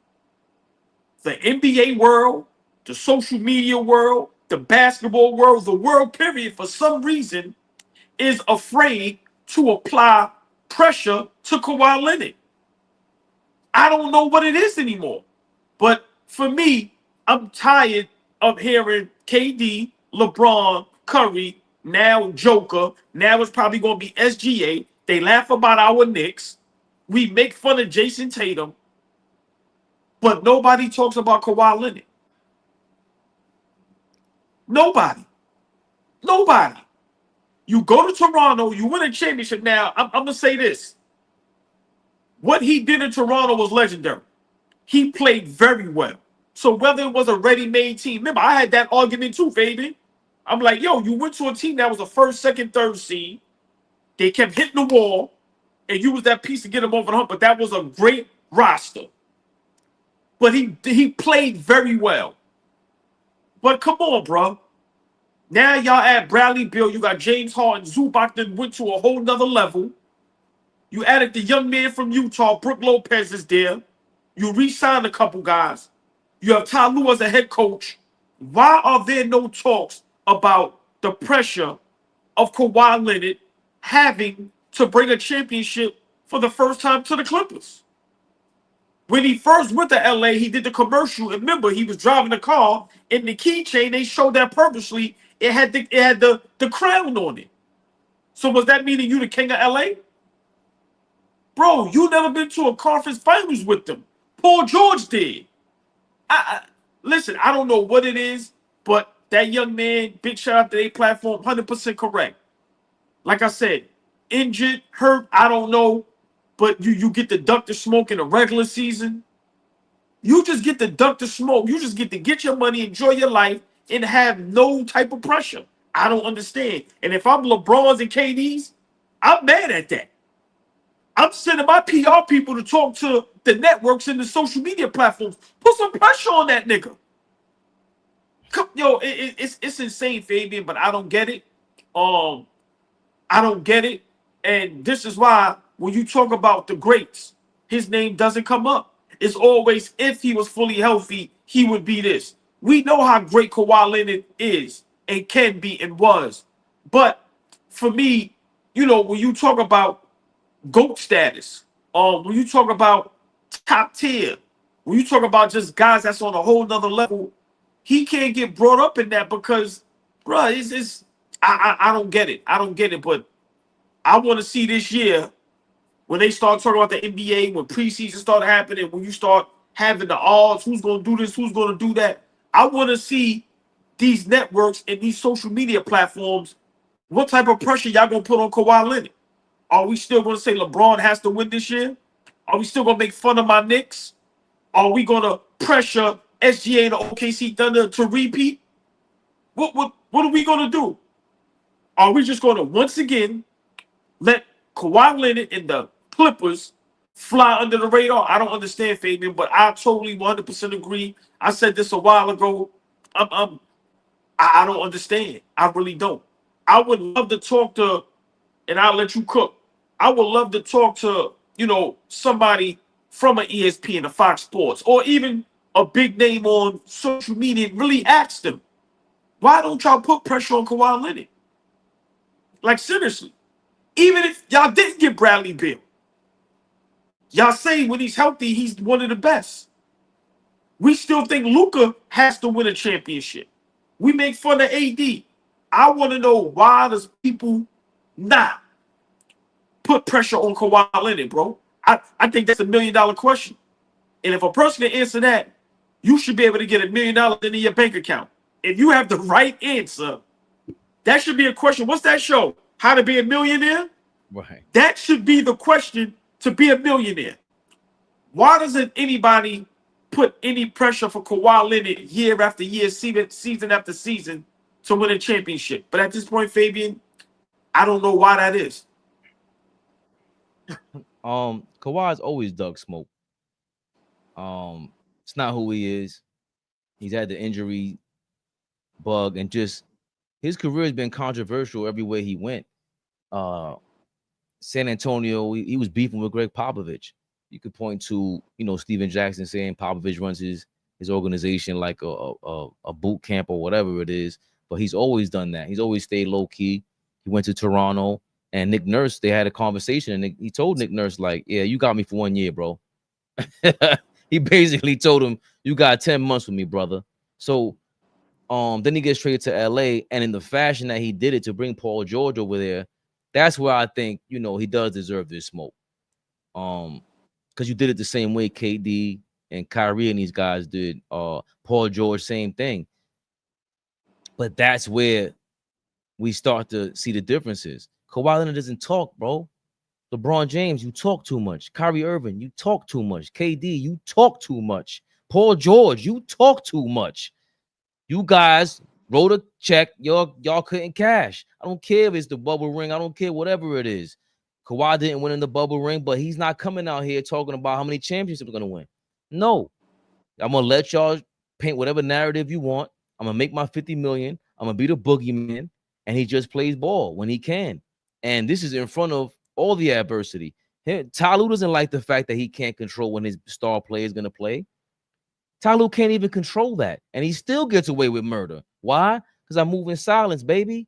The NBA world, the social media world, the basketball world, the world period, for some reason, is afraid to apply pressure to Kawhi Leonard. I don't know what it is anymore. But for me, I'm tired of hearing KD, LeBron, Curry, now Joker. Now it's probably going to be SGA. They laugh about our Knicks. We make fun of Jason Tatum. But nobody talks about Kawhi Leonard. Nobody. You go to Toronto, you win a championship. Now, I'm going to say this. What he did in Toronto was legendary. He played very well. So whether it was a ready-made team, remember, I had that argument too, Fabian. I'm like, yo, you went to a team that was a first, second, third seed. They kept hitting the wall, and you was that piece to get them over the hump. But that was a great roster. But he played very well. But come on, bro. Now y'all add Bradley Beal. You got James Harden. Zubac then went to a whole nother level. You added the young man from Utah. Brook Lopez is there. You re-signed a couple guys. You have Ty Lue as a head coach. Why are there no talks about the pressure of Kawhi Leonard having to bring a championship for the first time to the Clippers? When he first went to LA, he did the commercial. And remember, he was driving the car, and the keychain, they showed that purposely. It had the crown on it. So was that meaning you the king of LA? Bro, you never been to a conference finals with them. Paul George did. Listen, I don't know what it is, but that young man, big shout out to their platform, 100% correct. Like I said, injured, hurt, I don't know, but you get to duck the smoke in the regular season. You just get to duck the smoke. You just get to get your money, enjoy your life, and have no type of pressure. I don't understand. And if I'm LeBron's and KD's, I'm mad at that. I'm sending my PR people to talk to the networks and the social media platforms. Put some pressure on that nigga. Yo, it's insane, Fabian, but I don't get it. I don't get it. And this is why when you talk about the greats, his name doesn't come up. It's always, if he was fully healthy, he would be this. We know how great Kawhi Leonard is and can be and was. But for me, you know, when you talk about GOAT status, when you talk about top tier, when you talk about just guys that's on a whole nother level, he can't get brought up in that because, bro, I don't get it. I don't get it. But I want to see this year when they start talking about the NBA, when preseason start happening, when you start having the odds, who's going to do this, who's going to do that. I want to see these networks and these social media platforms, what type of pressure y'all going to put on Kawhi Leonard? Are we still going to say LeBron has to win this year? Are we still going to make fun of my Knicks? Are we going to pressure SGA and the OKC Thunder to repeat? What are we going to do? Are we just going to once again let Kawhi Leonard and the Clippers fly under the radar? I don't understand, Fabian, but I totally 100% agree. I said this a while ago. I don't understand. I really don't. I would love to talk to, and I'll let you cook. I would love to talk to, you know, somebody from an ESPN, a Fox Sports, or even a big name on social media and really ask them, why don't y'all put pressure on Kawhi Leonard? Like, seriously. Even if y'all didn't get Bradley Beal, y'all say when he's healthy, he's one of the best. We still think Luka has to win a championship. We make fun of AD. I want to know, why does people not put pressure on Kawhi Leonard, bro? I think that's $1 million question. And if a person can answer that, you should be able to get $1 million into your bank account. If you have the right answer, that should be a question. What's that show? How to Be a Millionaire? Right. That should be the question to be a millionaire. Why doesn't anybody put any pressure for Kawhi Leonard year after year, season after season to win a championship? But at this point, Fabian, I don't know why that is. Kawhi's always dug smoke. It's not who he is. He's had the injury bug, and just his career has been controversial everywhere he went. San Antonio, he was beefing with Greg Popovich. You could point to, Steven Jackson saying Popovich runs his organization like a boot camp or whatever it is. But he's always done that. He's always stayed low key. He went to Toronto, and Nick Nurse, they had a conversation, and he told Nick Nurse, like, yeah, you got me for 1 year, bro. He basically told him, you got 10 months with me, brother. So then he gets traded to LA, and in the fashion that he did it to bring Paul George over there, that's where I think, he does deserve this smoke. Because you did it the same way KD and Kyrie and these guys did. Paul George, same thing. But that's where we start to see the differences. Kawhi Leonard doesn't talk, bro. LeBron James, you talk too much. Kyrie Irving, you talk too much. KD, you talk too much. Paul George, you talk too much. You guys wrote a check, y'all couldn't cash. I don't care if it's the bubble ring. I don't care whatever it is. Kawhi didn't win in the bubble ring, but he's not coming out here talking about how many championships we're going to win. No. I'm going to let y'all paint whatever narrative you want. I'm going to make my $50 million. I'm going to be the boogeyman, and he just plays ball when he can. And this is in front of all the adversity. Ty Lue doesn't like the fact that he can't control when his star player is going to play. Ty Lue can't even control that, and he still gets away with murder. Why? Because I move in silence, baby.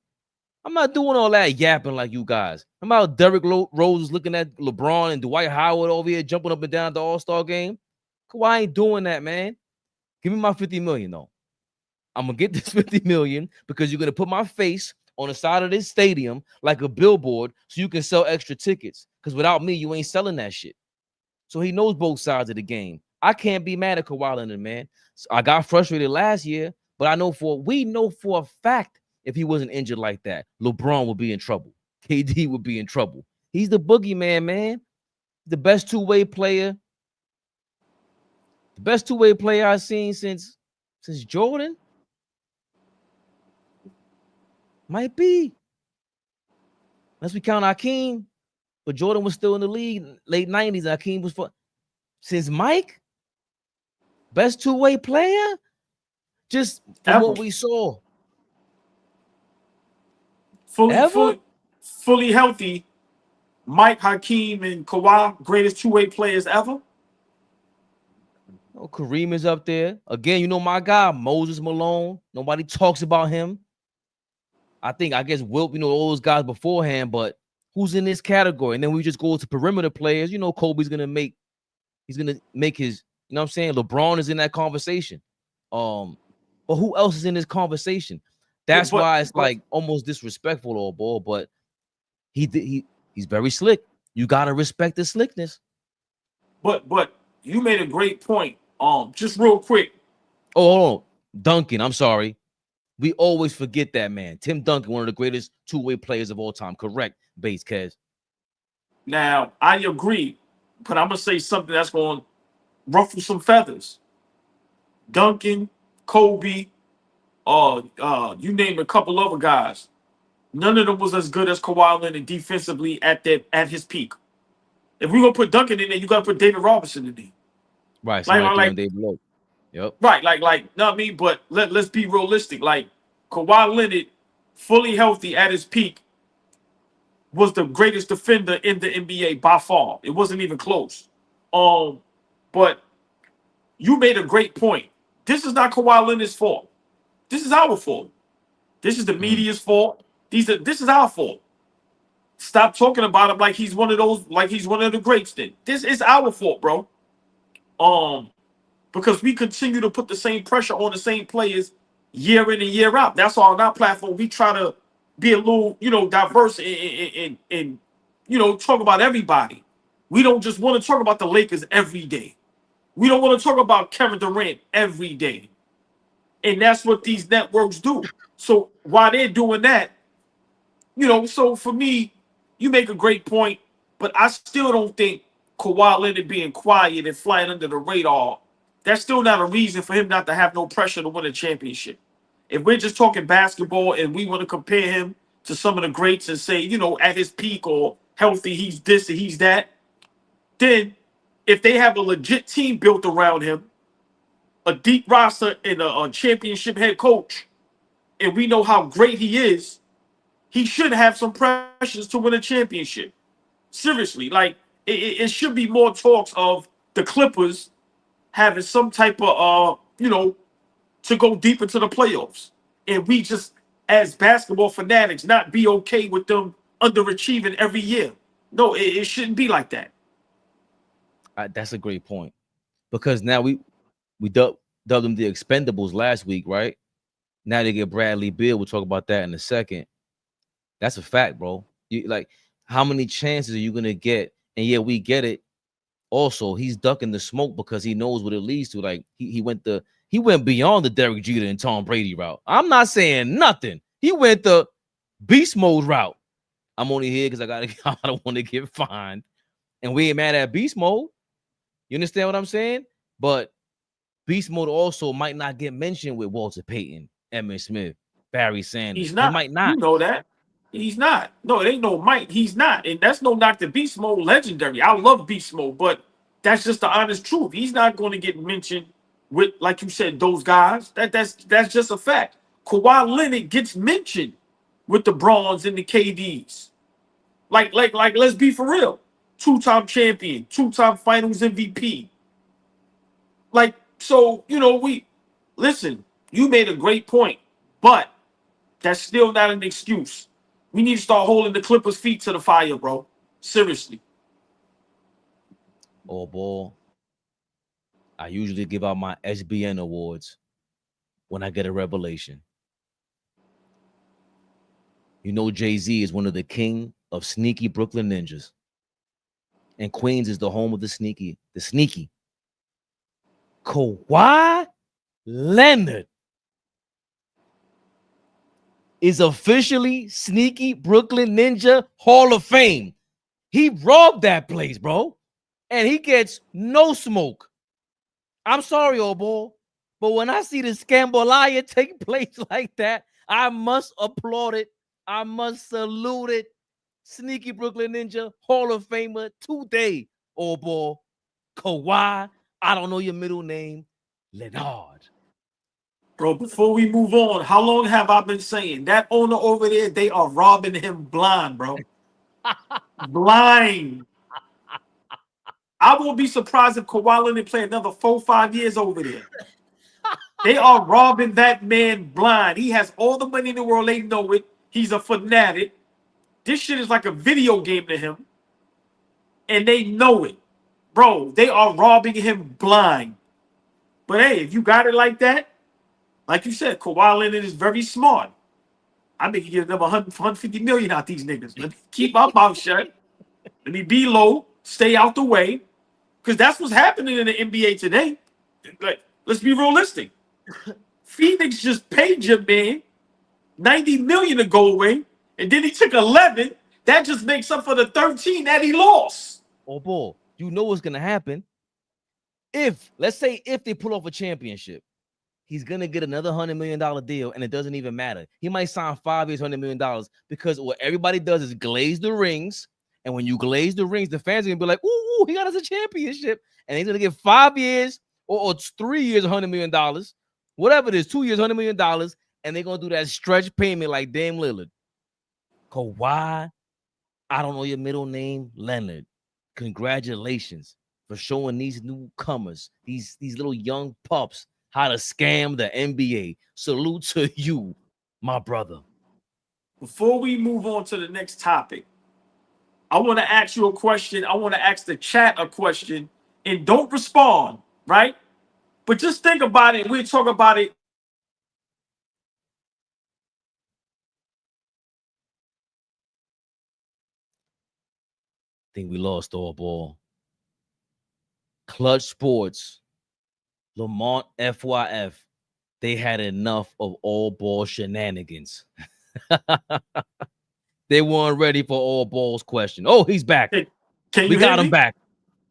I'm not doing all that yapping like you guys. I'm out Derrick Rose looking at LeBron and Dwight Howard over here jumping up and down at the All-Star game. Kawhi ain't doing that, man. Give me my $50 million, though. I'm going to get this $50 million because you're going to put my face on the side of this stadium like a billboard so you can sell extra tickets. Because without me, you ain't selling that shit. So he knows both sides of the game. I can't be mad at Kawhi Leonard, man. So I got frustrated last year, but we know for a fact if he wasn't injured like that, LeBron would be in trouble. KD would be in trouble. He's the boogeyman, man. The best two-way player. The best two-way player I've seen since Jordan. Might be. Unless we count Hakeem. But Jordan was still in the league, late 90s. Hakeem was since Mike. Best two-way player? Just from what we saw. Fully healthy, Mike, Hakeem, and Kawhi, greatest two-way players ever. Oh, Kareem is up there. Again, my guy, Moses Malone. Nobody talks about him. I guess Wilt, all those guys beforehand, but who's in this category? And then we just go to perimeter players. Kobe's going to make his, you know what I'm saying? LeBron is in that conversation. But who else is in this conversation? That's why it's like almost disrespectful, all ball. But he's very slick. You gotta respect the slickness. But you made a great point. Just real quick. Oh, Duncan. I'm sorry. We always forget that man. Tim Duncan, one of the greatest two-way players of all time. Correct, Bates Kez. Now I agree, but I'm gonna say something that's gonna ruffle some feathers. Duncan, Kobe. You name a couple other guys. None of them was as good as Kawhi Leonard defensively at his peak. If we're gonna put Duncan in there, you gotta put David Robinson in there. Right, like David Lowe. Yep. Right, not me, but let's be realistic. Like Kawhi Leonard, fully healthy at his peak, was the greatest defender in the NBA by far. It wasn't even close. But you made a great point. This is not Kawhi Leonard's fault. This is our fault. This is the media's fault. This is our fault. Stop talking about him like he's one of the greats. Then this is our fault, bro. Because we continue to put the same pressure on the same players year in and year out. That's why on our platform we try to be a little, diverse and talk about everybody. We don't just want to talk about the Lakers every day. We don't want to talk about Kevin Durant every day. And that's what these networks do. So while they're doing that, so for me, you make a great point, but I still don't think Kawhi Leonard being quiet and flying under the radar, that's still not a reason for him not to have no pressure to win a championship. If we're just talking basketball and we want to compare him to some of the greats and say, at his peak or healthy, he's this and he's that, then if they have a legit team built around him, a deep roster and a championship head coach, and we know how great he is, he should have some pressures to win a championship. Seriously, like it should be more talks of the Clippers having some type of to go deep into the playoffs, and we just as basketball fanatics not be okay with them underachieving every year. No, it shouldn't be like that. That's a great point, because now we dubbed them the Expendables last week, right? Now they get Bradley Beal. We'll talk about that in a second. That's a fact, bro. You like, how many chances are you gonna get? And yeah, we get it. Also, he's ducking the smoke because he knows what it leads to. Like he went beyond the Derek Jeter and Tom Brady route. I'm not saying nothing. He went the beast mode route. I'm only here because I don't want to get fined, and we ain't mad at beast mode. You understand what I'm saying? But beast mode also might not get mentioned with Walter Payton, Emmitt Smith, Barry Sanders. He's not. He might not. You know that. He's not. No, it ain't no Mike. He's not. And that's no knock to Beast Mode legendary. I love Beast Mode, but that's just the honest truth. He's not going to get mentioned with, like you said, those guys. That's just a fact. Kawhi Leonard gets mentioned with the Bronze and the KDs. Like, let's be for real. 2-time champion, 2-time finals MVP. Like, so, listen, you made a great point, but that's still not an excuse. We need to start holding the Clippers' feet to the fire, bro. Seriously. Oh, boy. I usually give out my SBN awards when I get a revelation. You know, Jay-Z is one of the king of sneaky Brooklyn ninjas. And Queens is the home of the sneaky. Kawhi Leonard is officially sneaky Brooklyn Ninja Hall of Fame. He robbed that place, bro. And he gets no smoke. I'm sorry, old boy. But when I see the Scambolaya take place like that, I must applaud it. I must salute it. Sneaky Brooklyn Ninja Hall of Famer today, old boy. Kawhi, I don't know your middle name, Leonard. Bro, before we move on, how long have I been saying that owner over there, they are robbing him blind, bro? Blind. I won't be surprised if Kawhi Leonard play another 4-5 years over there. They are robbing that man blind. He has all the money in the world. They know it. He's a fanatic. This shit is like a video game to him. And they know it. Bro, they are robbing him blind. But hey, if you got it like that, like you said, Kawhi Leonard is very smart. I think he gives them 150 million out these niggas. Let me keep my mouth shut. Let me be low, stay out the way. Because that's what's happening in the NBA today. Like, let's be realistic. Phoenix just paid your man 90 million to go away, and then he took 11. That just makes up for the 13 that he lost. Oh boy, you know what's gonna happen. Let's say they pull off a championship, he's gonna get another $100 million deal, and it doesn't even matter. He might sign 5 years, $100 million, because what everybody does is glaze the rings. And when you glaze the rings, the fans are gonna be like, ooh, he got us a championship. And he's gonna get 5 years or 3 years, $100 million, whatever it is, 2 years, $100 million, and they're gonna do that stretch payment like Dame Lillard. Kawhi, I don't know your middle name, Leonard. Congratulations for showing these newcomers, these little young pups, how to scam the NBA. Salute to you, my brother. Before we move on to the next topic, I want to ask you a question. I want to ask the chat a question, and don't respond, right? But just think about it. We'll talk about it. I think we lost all ball. Clutch Sports, Lamont FYF, they had enough of all ball shenanigans. They weren't ready for all balls question. Oh, he's back. We got him back.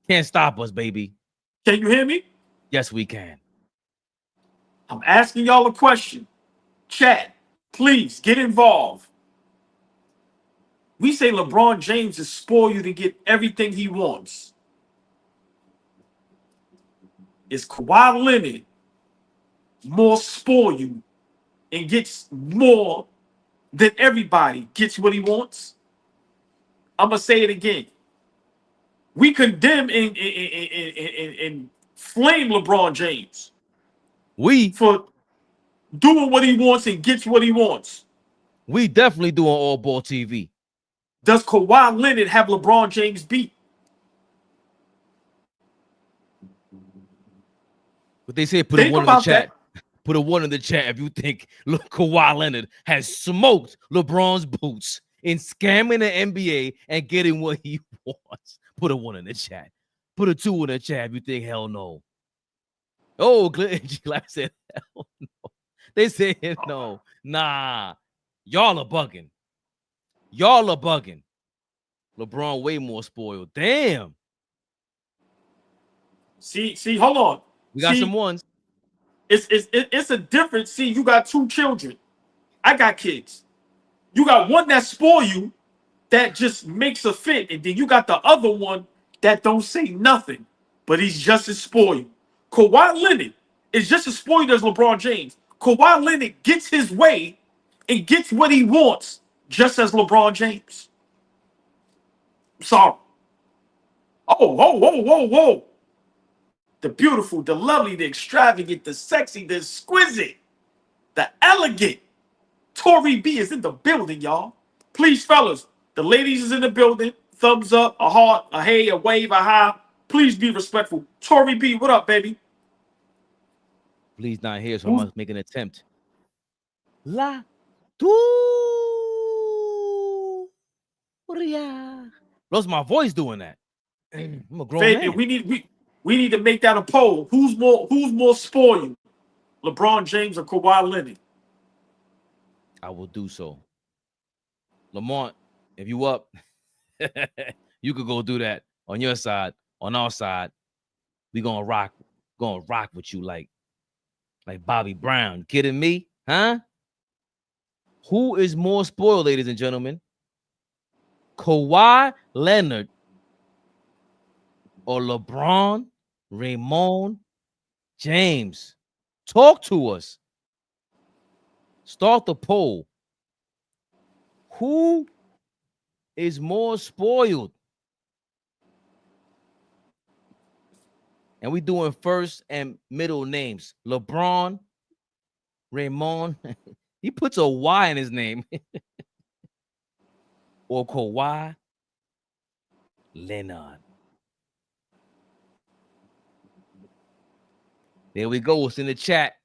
Can't stop us, baby. Can you hear me? Yes, we can. I'm asking y'all a question. Chat, please get involved. We say LeBron James is spoiled you to get everything he wants. Is Kawhi Leonard more spoiled you and gets more than everybody gets what he wants? I'm going to say it again. we condemn and flame LeBron James for doing what he wants and gets what he wants. We definitely do on All Ball TV. Does Kawhi Leonard have LeBron James beat? But they say put a one in the chat. Put a one in the chat if you think Kawhi Leonard has smoked LeBron's boots in scamming the NBA and getting what he wants. Put a one in the chat. Put a two in the chat if you think hell no. Oh, G-Life said hell no. They said no. Nah. Y'all are bugging. Y'all are bugging. LeBron way more spoiled. Damn. See, hold on. We got some ones. It's a difference. See, you got two children. I got kids. You got one that spoil you, that just makes a fit, and then you got the other one that don't say nothing, but he's just as spoiled. Kawhi Leonard is just as spoiled as LeBron James. Kawhi Leonard gets his way and gets what he wants, just as LeBron James. Sorry. Whoa. The beautiful, the lovely, the extravagant, the sexy, the exquisite, the elegant. Tori B is in the building, y'all. Please, fellas, the ladies is in the building. Thumbs up, a heart, a hey, a wave, a hi. Please be respectful. Tori B, what up, baby? Please not here, so I must make an attempt. La tu. Lost my voice doing that. I'm a grown man. We need to make that a poll. Who's more spoiled? LeBron James or Kawhi Leonard? I will do so. Lamont, if you up, you could go do that on your side, on our side. We gonna rock with you like Bobby Brown. Kidding me? Huh? Who is more spoiled, ladies and gentlemen? Kawhi Leonard or LeBron Raymond James? Talk to us. Start the poll. Who is more spoiled? And we doing first and middle names. LeBron Raymond. He puts a Y in his name. Or Kawhi Leonard. There we go. It's in the chat.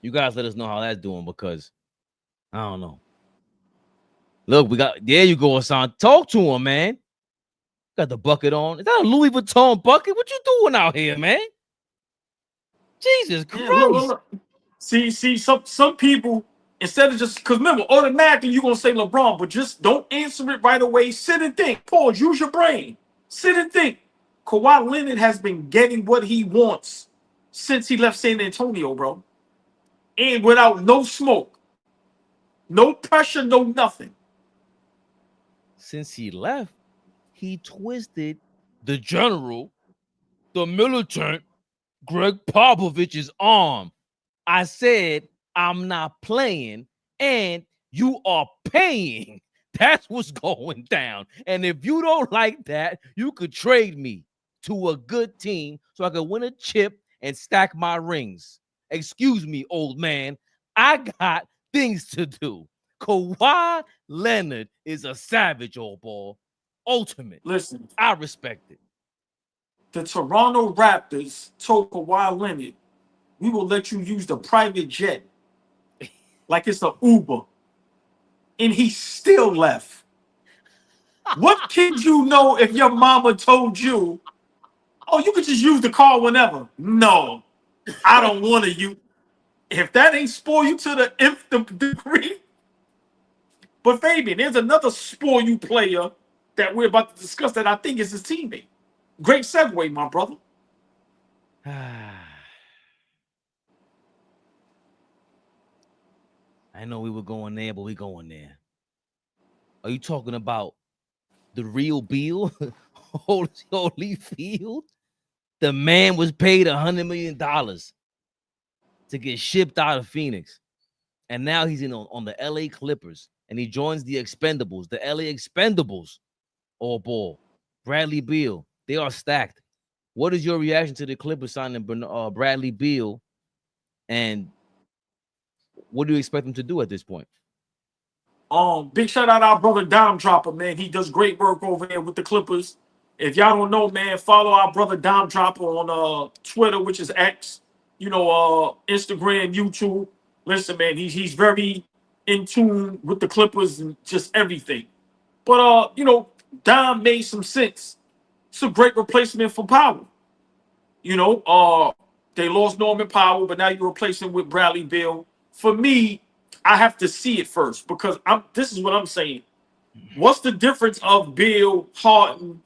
You guys let us know how that's doing because I don't know. Look, there you go, Hassan. Talk to him, man. Got the bucket on. Is that a Louis Vuitton bucket? What you doing out here, man? Jesus Christ. Look. See, some people, instead of just, because remember, automatically you're going to say LeBron, but just don't answer it right away. Sit and think. Pause. Use your brain. Sit and think. Kawhi Leonard has been getting what he wants since he left San Antonio, bro. And without no smoke. No pressure, no nothing. Since he left, he twisted the general, the militant, Greg Popovich's arm. I said, I'm not playing, and you are paying. That's what's going down. And if you don't like that, you could trade me to a good team so I could win a chip and stack my rings. Excuse me, old man. I got things to do. Kawhi Leonard is a savage, old ball. Ultimate. Listen. I respect it. The Toronto Raptors told Kawhi Leonard, we will let you use the private jet like it's an Uber. And he still left. What kid you know if your mama told you, oh, you could just use the car whenever? No, I don't want to use. If that ain't spoil you to the nth degree. But Fabian, there's another spoil you player that we're about to discuss that I think is his teammate. Great segue, my brother. I know we were going there, but we going there. Are you talking about the real Beal? Holyfield? The man was paid $100 million to get shipped out of Phoenix. And now he's on the LA Clippers. And he joins the Expendables, the LA Expendables. All ball. Bradley Beal. They are stacked. What is your reaction to the Clippers signing Bradley Beal, and what do you expect them to do at this point? Big shout out our brother Dom Dropper, man. He does great work over there with the Clippers. If y'all don't know, man, follow our brother Dom Dropper on Twitter, which is X, Instagram, YouTube. Listen, man, he's very in tune with the Clippers and just everything. But Dom made some sense. It's a great replacement for Powell. They lost Norman Powell, but now you replace him with Bradley Beal. For me, I have to see it first because this is what I'm saying. What's the difference of Beal, Harden,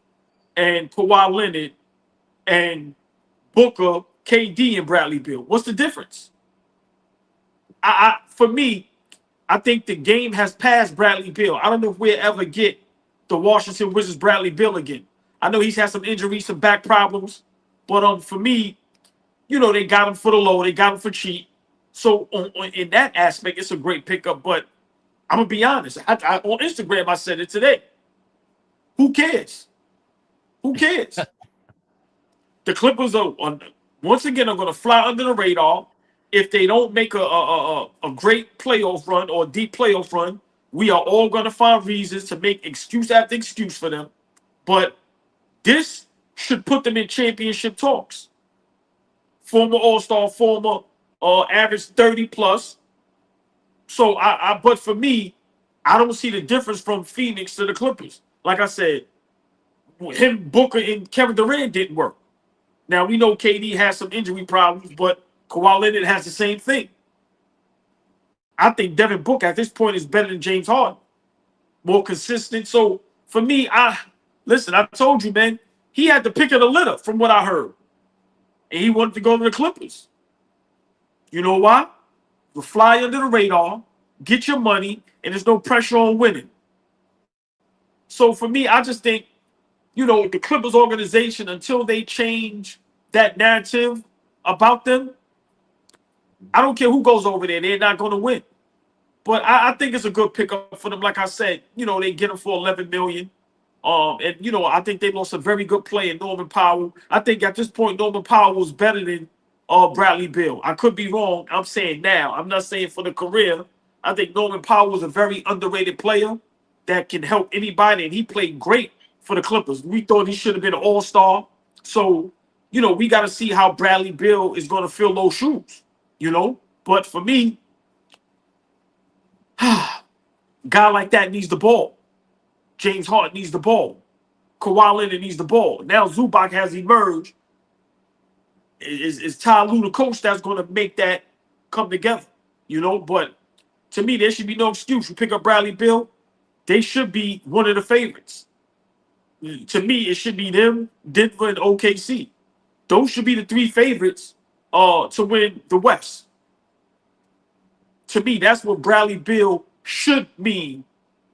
and Kawhi Leonard and Booker, KD, and Bradley Beal? What's the difference? For me, I think the game has passed Bradley Beal. I don't know if we'll ever get the Washington Wizards Bradley Beal again. I know he's had some injuries, some back problems, but for me, they got him for the low, they got him for cheap. So in that aspect, it's a great pickup. But I'm gonna be honest. On Instagram, I said it today. Who cares? Who cares? The Clippers are once again are gonna fly under the radar. If they don't make a great playoff run or a deep playoff run, we are all gonna find reasons to make excuse after excuse for them. But this should put them in championship talks. Former All-Star, former average 30 plus. So but for me, I don't see the difference from Phoenix to the Clippers. Like I said, him, Booker, and Kevin Durant didn't work. Now we know KD has some injury problems, but Kawhi Leonard has the same thing. I think Devin Booker at this point is better than James Harden, more consistent. So for me, I told you, man, he had the pick of the litter from what I heard, and he wanted to go to the Clippers. You know why? You fly under the radar, get your money, and there's no pressure on winning. So for me, I just think, the Clippers organization, until they change that narrative about them, I don't care who goes over there, they're not going to win. But I think it's a good pickup for them. Like I said, they get them for $11 million. I think they lost a very good player, Norman Powell. I think at this point, Norman Powell was better than Bradley Beal. I could be wrong. I'm saying now. I'm not saying for the career. I think Norman Powell was a very underrated player that can help anybody, and he played great for the Clippers. We thought he should have been an all-star. So, we got to see how Bradley Beal is going to fill those shoes, But for me, guy like that needs the ball. James Harden needs the ball. Kawhi Leonard needs the ball. Now Zubac has emerged. Is Ty Lue the coach that's going to make that come together? But to me, there should be no excuse. You pick up Bradley Beal, they should be one of the favorites. To me, it should be them, Denver, and OKC. Those should be the three favorites to win the West. To me, that's what Bradley Beal should mean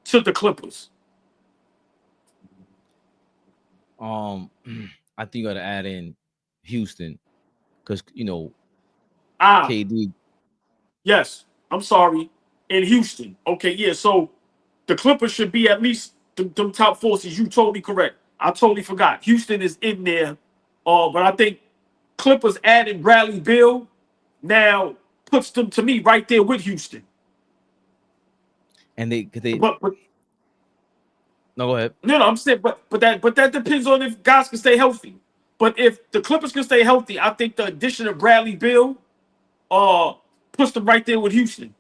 to the Clippers. I think you got to add in Houston because KD. Yes, I'm sorry. In Houston. Okay, yeah. So the Clippers should be at least them top forces. You totally correct. I totally forgot. Houston is in there. But I think Clippers adding Bradley Beal now puts them to me right there with Houston. And they but no, go ahead. No, I'm saying, but that depends on if guys can stay healthy. But if the Clippers can stay healthy, I think the addition of Bradley Beal puts them right there with Houston.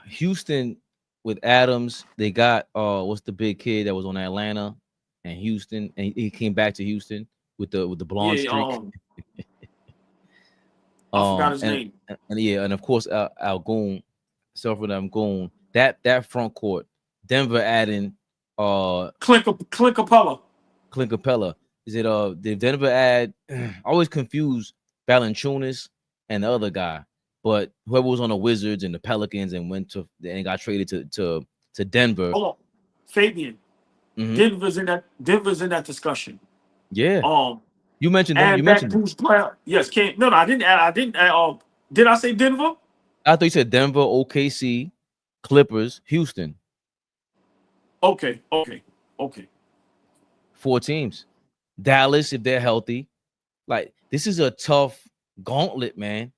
Houston with Adams, they got what's the big kid that was on Atlanta and Houston, and he came back to Houston with the blonde streak. I forgot his name. And of course Algoon, Selfred Algoon. That front court, Denver adding Clint Capella. Is it did Denver add? I always confuse Valanciunas and the other guy, but whoever was on the Wizards and the Pelicans and got traded to Denver. Hold on, Fabian. Mm-hmm. Denver's in that discussion. Yeah. You mentioned them. You mentioned Bruce Brown. Yes, I didn't add. Did I say Denver? I thought you said Denver, OKC, Clippers, Houston. Okay. 4 teams. Dallas, if they're healthy. Like, this is a tough gauntlet, man.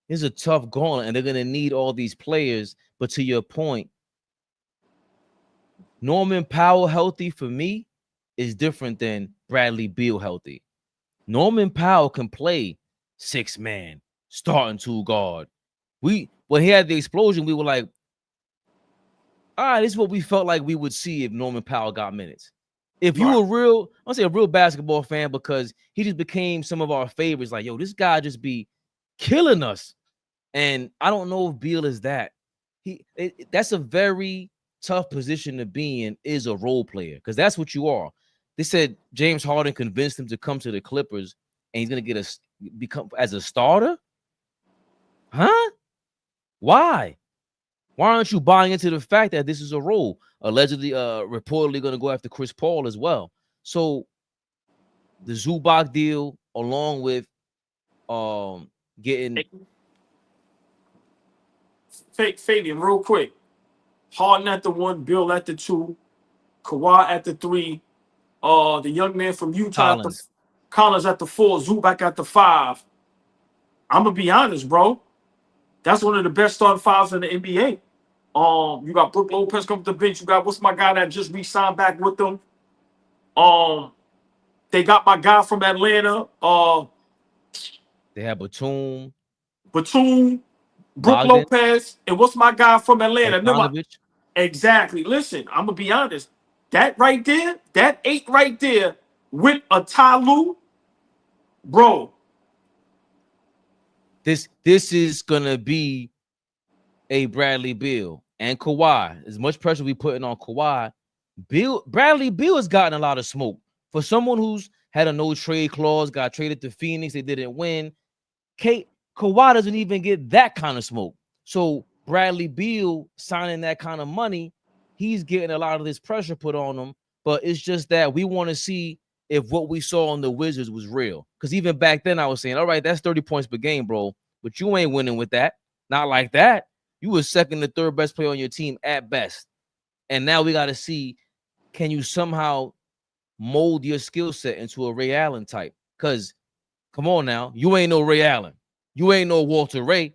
This is a tough gauntlet, and they're going to need all these players. But to your point, Norman Powell healthy for me is different than Bradley Beal healthy. Norman Powell can play 6-man, starting 2 guard. When he had the explosion, we were like, all right, this is what we felt like we would see if Norman Powell got minutes. If you were a real basketball fan, because he just became some of our favorites, like, yo, this guy just be killing us. And I don't know if Beal is that. That's a very tough position to be in, is a role player, because that's what you are. They said James Harden convinced him to come to the Clippers, and he's gonna become as a starter. Huh? Why? Why aren't you buying into the fact that this is a role? Allegedly, reportedly going to go after Chris Paul as well. So the Zubac deal, along with getting Fabian, real quick. Harden at the 1, Bill at the 2, Kawhi at the 3, the young man from Utah Collins at the 4, Zubac at the 5. I'm gonna be honest, bro. That's one of the best starting 5s in the NBA. You got Brook Lopez come to the bench. You got what's my guy that just re-signed back with them. They got my guy from Atlanta. They have Batum, Brook Lopez, and what's my guy from Atlanta? Exactly. Listen, I'm gonna be honest. That right there, that 8 right there with a Tyloo, bro. This is gonna be a Bradley Beal and Kawhi. As much pressure we putting on Kawhi, Bradley Beal has gotten a lot of smoke for someone who's had a no trade clause, got traded to Phoenix. They didn't win. Kawhi doesn't even get that kind of smoke. So Bradley Beal signing that kind of money, he's getting a lot of this pressure put on him. But it's just that we want to see if what we saw on the Wizards was real. Because even back then I was saying, all right, that's 30 points per game, bro. But you ain't winning with that. Not like that. You were second to third best player on your team at best. And now we got to see, can you somehow mold your skill set into a Ray Allen type? Because, come on now, you ain't no Ray Allen. You ain't no Walter Ray.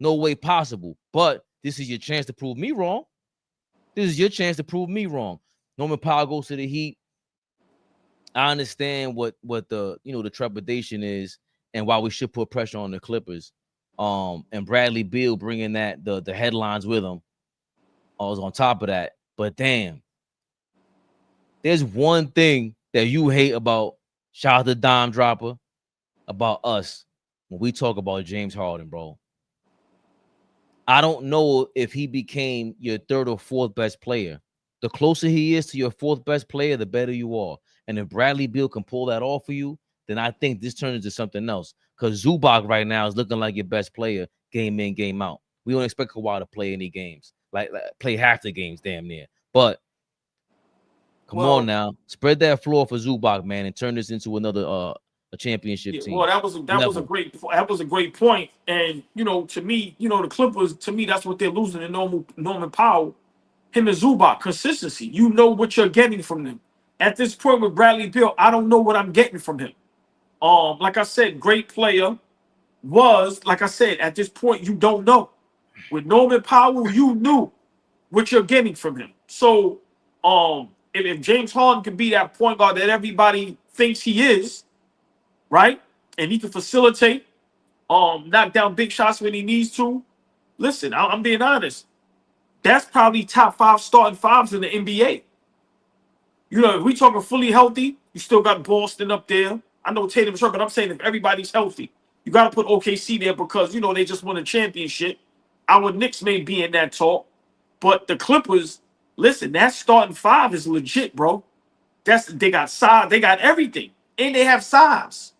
No way possible. But this is your chance to prove me wrong. This is your chance to prove me wrong. Norman Powell goes to the Heat. I understand what the the trepidation is and why we should put pressure on the Clippers. And Bradley Beal bringing that the headlines with him. I was on top of that. But damn, there's one thing that you hate about, shout out to Dime Dropper, about us when we talk about James Harden, bro. I don't know if he became your 3rd or 4th best player. The closer he is to your 4th best player, the better you are. And if Bradley Beal can pull that off for you, then I think this turns into something else. Because Zubac right now is looking like your best player, game in, game out. We don't expect Kawhi to play any games, like play half the games, damn near. But come on now, spread that floor for Zubac, man, and turn this into another a championship team. Well, that was a great point. And to me, the Clippers, to me, that's what they're losing in Norman Powell. Him and Zubac, consistency. You know what you're getting from them. At this point with Bradley Beal, I don't know what I'm getting from him. Like I said, great player. Like I said, at this point, you don't know. With Norman Powell, you knew what you're getting from him. So, if James Harden can be that point guard that everybody thinks he is, right? And he can facilitate, knock down big shots when he needs to. Listen, I'm being honest. That's probably top 5 starting 5s in the NBA. If we talking fully healthy, you still got Boston up there. I know Tatum's hurt, but I'm saying if everybody's healthy, you got to put OKC there because, they just won a championship. Our Knicks may be in that talk, but the Clippers, listen, that starting 5 is legit, bro. They got size, they got everything, and they have size.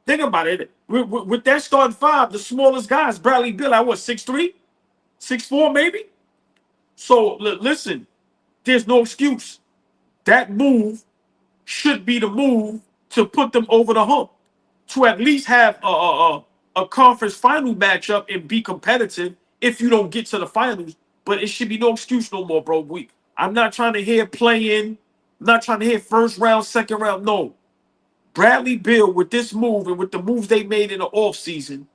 Think about it. With that starting 5, the smallest guys, Bradley Beal, at what, 6'3", 6'4", maybe? So listen, there's no excuse. That move should be the move to put them over the hump, to at least have a conference final matchup and be competitive if you don't get to the finals. But it should be no excuse no more, bro. I'm not trying to hear play-in. I'm not trying to hear first round, second round. No. Bradley Beal, with this move and with the moves they made in the offseason,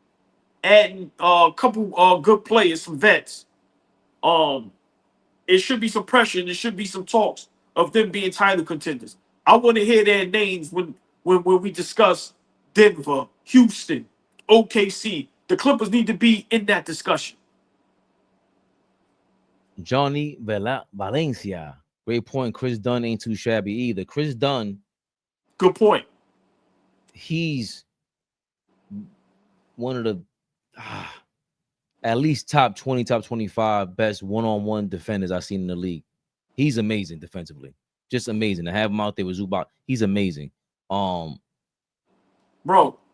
adding a couple good players, some vets, it should be some pressure and there should be some talks of them being title contenders. I want to hear their names when we discuss Denver, Houston, OKC. The Clippers need to be in that discussion. Johnny Valencia. Great point. Chris Dunn ain't too shabby either. Chris Dunn. Good point. He's one of the at least top 20, top 25 best one-on-one defenders I've seen in the league. He's amazing defensively. Just amazing. To have him out there with Zubac, he's amazing. Bro,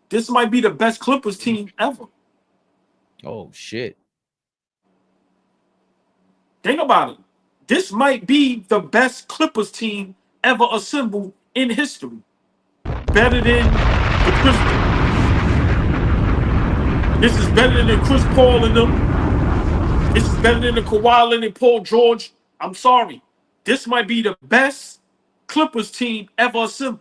this might be the best Clippers team ever. Oh, shit. Think about it. This might be the best Clippers team ever assembled in history. Better than the Chris. This is better than Chris Paul and them. This is better than the Kawhi Leonard and Paul George. I'm sorry. This might be the best Clippers team ever assembled.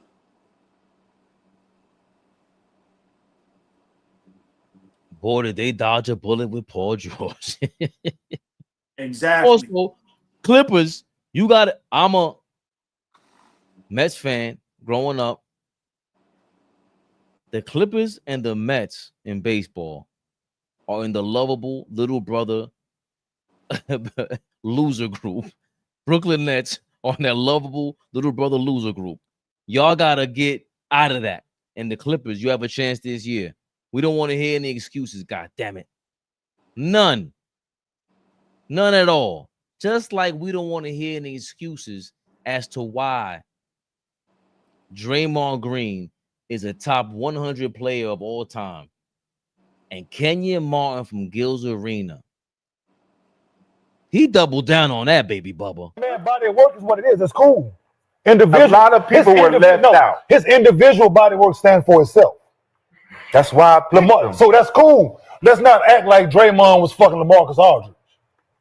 Boy, did they dodge a bullet with Paul George. Exactly. Also, Clippers, you got it. I'm a Mets fan growing up. The Clippers and the Mets in baseball are in the lovable little brother loser group. Brooklyn Nets are in that lovable little brother loser group. Y'all got to get out of that. And the Clippers, you have a chance this year. We don't want to hear any excuses. God damn it. None. None at all. Just like we don't want to hear any excuses as to why Draymond Green is a top 100 player of all time. And Kenyon Martin from Gills Arena, he doubled down on that, baby Bubba. Man, body of work is what it is. It's cool. Individual, a lot of people were left out. His individual body work stands for itself. That's why I so that's cool. Let's not act like Draymond was fucking LaMarcus Aldridge.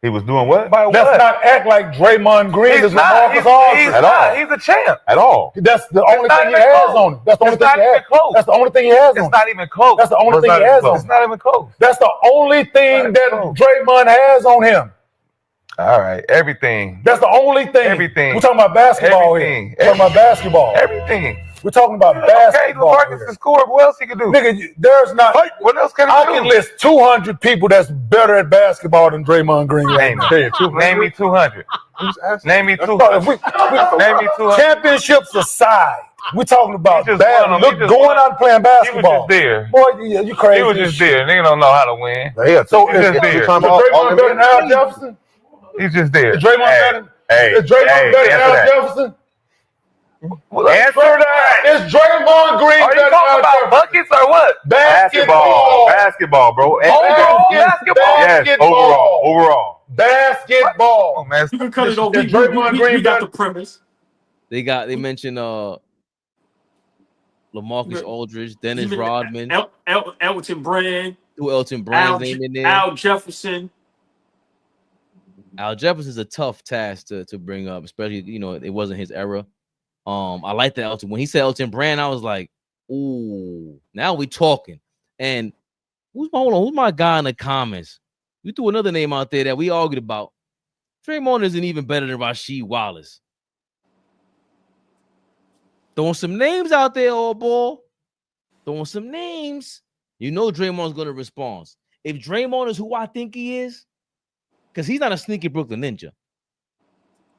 He was doing what? Let's not act like Draymond Green is LaMarcus Aldridge. At all. He's a champ. At all. That's the only thing he has on him. That's the only thing he has. That's the only thing he has on him. It's not even close. That's the only thing he has on him. It's not even close. That's the only thing that Draymond has on him. All right. Everything. That's the only thing. Everything. We're talking about basketball here. We're talking about basketball. Everything. We're talking about basketball. Okay, LaMarcus can score. What else he can do? Nigga, there's not. What else can he do? I can list 200 people that's better at basketball than Draymond Green. Name me 200. Name me 200. Name me 200. Championships aside, we're talking about going out and playing basketball. He was just there. Boy, you crazy. He was just there. Nigga don't know how to win. Yeah, so he's just there. Draymond better than Al Jefferson? He's just there. Is Draymond better than Al Jefferson? Answer that. Is Draymond Green Are you talking about buckets or what? Basketball, bro. Overall, basketball. Yes, overall. Basketball. Oh, man. You can cut it over. We got the premise. They mentioned LaMarcus Aldridge, Dennis Rodman, Elton Brand. Who Elton Brand's name in there? Al Jefferson. Al Jefferson's a tough task to bring up, especially it wasn't his era. I like that Elton. When he said Elton Brand, I was like, ooh, now we talking. And who's my guy in the comments? You threw another name out there that we argued about. Draymond isn't even better than Rasheed Wallace. Throwing some names out there, old boy. Throwing some names. You know Draymond's going to respond. If Draymond is who I think he is, because he's not a sneaky Brooklyn ninja.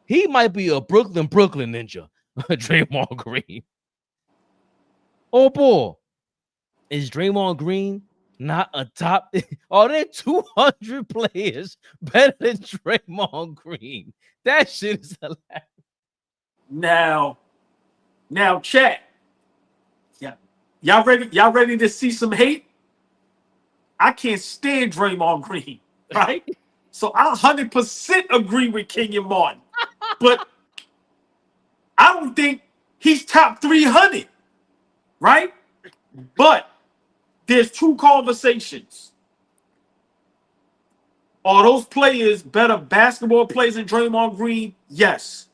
He might be a Brooklyn ninja. Draymond Green. Oh boy, is Draymond Green not a top? Are there 200 players better than Draymond Green? That shit is hilarious. Now, chat. Yeah, y'all ready to see some hate? I can't stand Draymond Green, right? So I 100% agree with Kenyon Martin, but I don't think he's top 300, right? But there's two conversations. Are those players better basketball players than Draymond Green? Yes.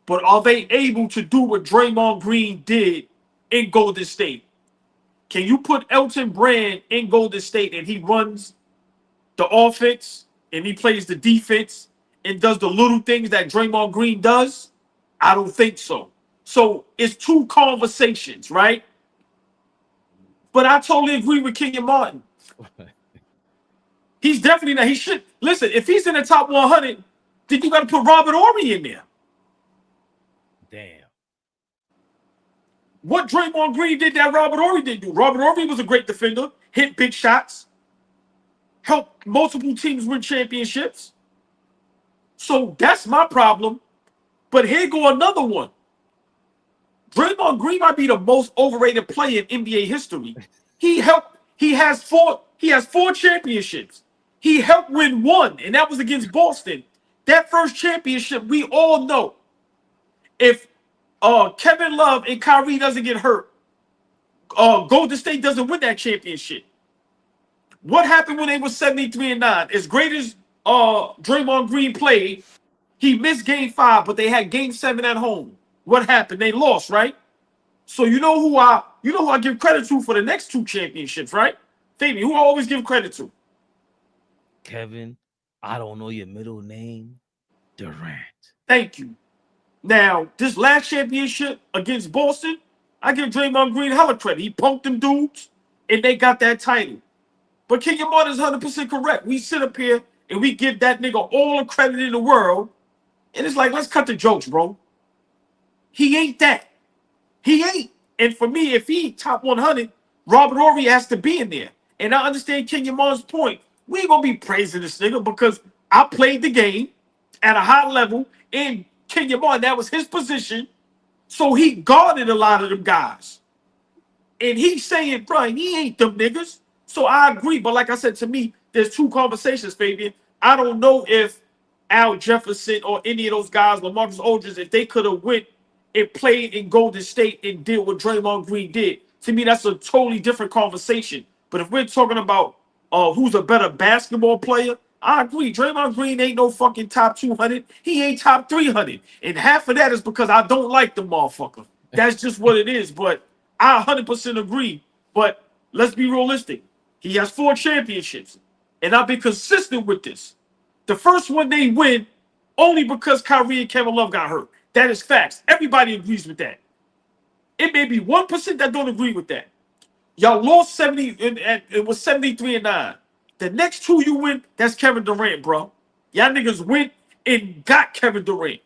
But are they able to do what Draymond Green did in Golden State? Can you put Elton Brand in Golden State and he runs the offense and he plays the defense and does the little things that Draymond Green does? I don't think so. So it's two conversations, right? But I totally agree with Kenyon Martin. He's definitely not. He should listen. If he's in the top 100, then you got to put Robert Horry in there. Damn. What Draymond Green did that Robert Horry didn't do. Robert Horry was a great defender, hit big shots, helped multiple teams win championships. So that's my problem. But here go another one. Draymond Green might be the most overrated player in NBA history. He has four championships. He helped win one, and that was against Boston. That first championship, we all know. If Kevin Love and Kyrie doesn't get hurt, Golden State doesn't win that championship. What happened when they were 73-9? As great as Draymond Green played, he missed game 5, but they had game 7 at home. What happened? They lost, right? So you know who I give credit to for the next 2 championships, right? Fabian, who I always give credit to? Kevin, I don't know your middle name. Durant. Thank you. Now, this last championship against Boston, I give Draymond Green hella credit. He punked them dudes, and they got that title. But Kenyon Martin is 100% correct. We sit up here, and we give that nigga all the credit in the world, and it's like, let's cut the jokes, bro. He ain't that. He ain't. And for me, if he top 100, Robert Horry has to be in there. And I understand Kenyon Martin's point. We ain't going to be praising this nigga because I played the game at a high level, and Kenyon Martin, that was his position. So he guarded a lot of them guys. And he's saying, bro, he ain't them niggas. So I agree. But like I said, to me, there's 2 conversations, Fabian. I don't know if Al Jefferson or any of those guys, LaMarcus Aldridge, if they could have went and played in Golden State and did what Draymond Green did. To me, that's a totally different conversation. But if we're talking about who's a better basketball player, I agree. Draymond Green ain't no fucking top 200. He ain't top 300. And half of that is because I don't like the motherfucker. That's just what it is. But I 100% agree. But let's be realistic. He has 4 championships. And I've been consistent with this. The first one they win only because Kyrie and Kevin Love got hurt. That is facts. Everybody agrees with that. It may be 1% that don't agree with that. Y'all lost 70, and it was 73-9. The next 2 you win, that's Kevin Durant, bro. Y'all niggas went and got Kevin Durant.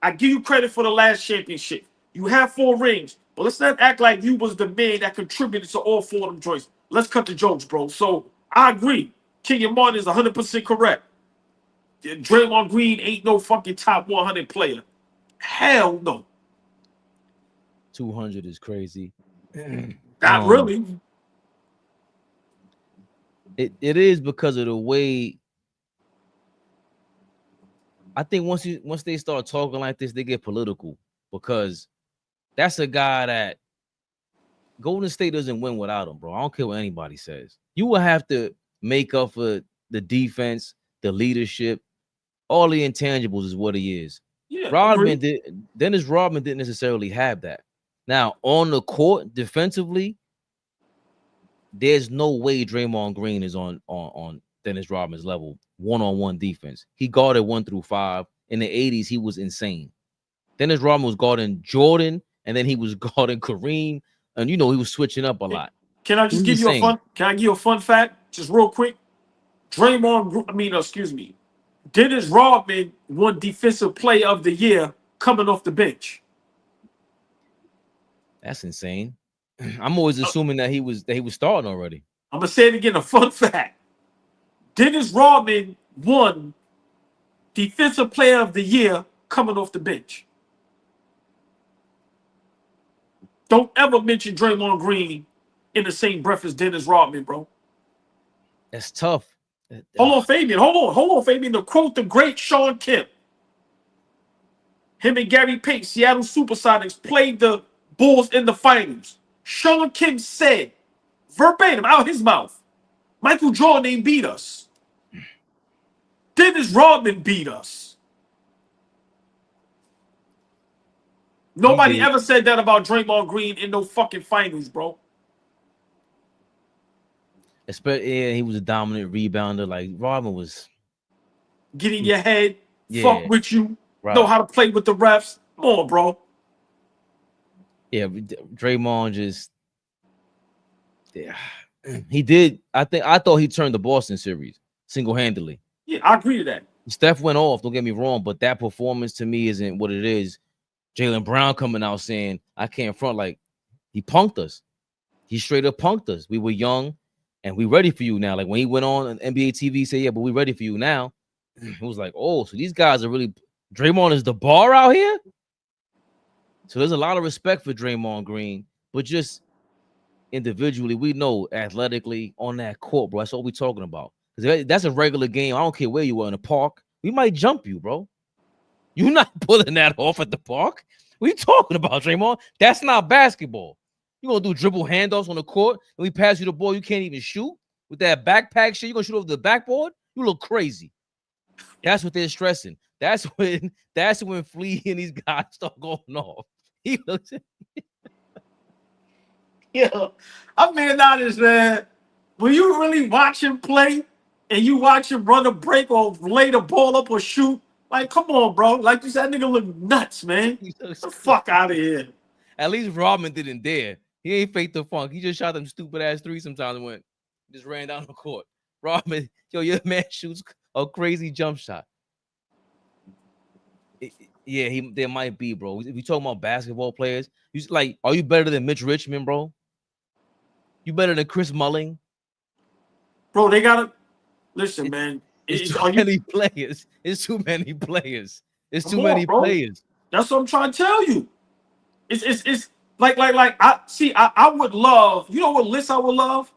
I give you credit for the last championship. You have 4 rings, but let's not act like you was the man that contributed to all 4 of them joints. Let's cut the jokes, bro. So I agree. Kenyon Martin is 100% correct. Draymond Green ain't no fucking top 100 player. Hell no. 200 is crazy. Not really. It is because of the way. I think once they start talking like this, they get political because that's a guy that Golden State doesn't win without him, bro. I don't care what anybody says. You will have to make up for the defense, the leadership, all the intangibles is what he is. Yeah, Dennis Rodman didn't necessarily have that. Now, on the court, defensively, there's no way Draymond Green is on Dennis Rodman's level, one-on-one defense. He guarded 1 through 5. In the 80s, he was insane. Dennis Rodman was guarding Jordan, and then he was guarding Kareem, and he was switching up a lot. Can I just give you a fun fact, just real quick? Dennis Rodman won Defensive Player of the Year coming off the bench. That's insane. I'm always assuming that he was starting already. I'm gonna say it again. A fun fact: Dennis Rodman won Defensive Player of the Year coming off the bench. Don't ever mention Draymond Green in the same breath as Dennis Rodman, bro. That's tough. Hold on, Fabian. To quote the great Sean Kemp, him and Gary Payton, Seattle Supersonics, played the Bulls in the finals. Sean Kemp said, verbatim, out his mouth, Michael Jordan ain't beat us. Dennis Rodman beat us. Nobody ever said that about Draymond Green in no fucking finals, bro. Especially, he was a dominant rebounder. Like Rodman was get in your head, fuck with you, right. Know how to play with the refs. Come on, bro. Yeah, Draymond just he did. I thought he turned the Boston series single-handedly. Yeah, I agree to that. Steph went off, don't get me wrong, but that performance to me isn't what it is. Jaylen Brown coming out saying, I can't front, like he punked us. He straight up punked us. We were young and we ready for you now. Like when he went on NBA TV, say, yeah, but we ready for you now. It was like, oh, so these guys are really Draymond is the bar out here. So there's a lot of respect for Draymond Green, but just individually, we know athletically on that court, bro. That's what we're talking about. Because that's a regular game. I don't care where you are in the park. We might jump you, bro. You're not pulling that off at the park. What are you talking about, Draymond? That's not basketball. You're going to do dribble handoffs on the court, and we pass you the ball, you can't even shoot? With that backpack shit, you're going to shoot over the backboard? You look crazy. That's what they're stressing. That's when Flea and these guys start going off. He looks Yeah, I'm being honest, man. When you really watch him play and you watch him run a break or lay the ball up or shoot, like, come on, bro. Like you said, that nigga look nuts, man. Get the fuck out of here. At least Rodman didn't dare. He ain't faked the funk. He just shot them stupid ass threes sometimes and just ran down the court. Rodman, yo, your man shoots a crazy jump shot. There might be, bro. If you talking about basketball players, are you better than Mitch Richmond, bro? You better than Chris Mullin? Bro, they gotta listen, man. It's too many players. It's too many players. It's too many players. That's what I'm trying to tell you. It's like I would love, you know what list I would love?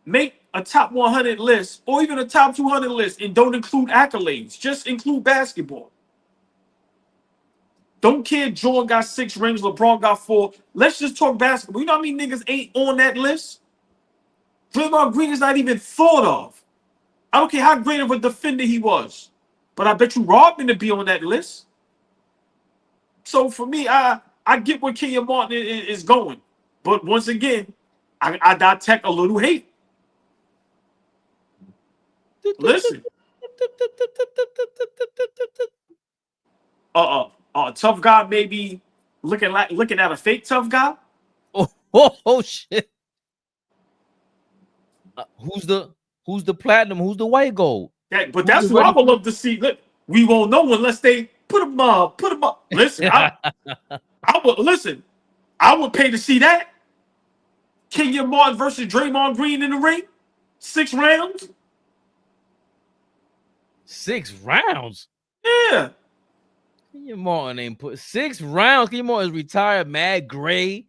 Make a top 100 list or even a top 200 list and don't include accolades. Just include basketball. Don't care Jordan got 6 rings, LeBron got 4. Let's just talk basketball. You know how many niggas ain't on that list? Draymond Green is not even thought of. I don't care how great of a defender he was. But I bet you Rodman to be on that list. So for me, I get where Kenyon Martin is going. But once again, I detect a little hate. Listen. Tough guy maybe looking at a fake tough guy. Oh shit! Who's the platinum? Who's the white gold? But that's what I would love to see. Look, we won't know unless they put him up. Listen, I would pay to see that. Kenyon Martin versus Draymond Green in the ring, 6 rounds. 6 rounds. Yeah. Kenyon Martin ain't put 6 rounds. Kenyon Martin is retired, mad gray.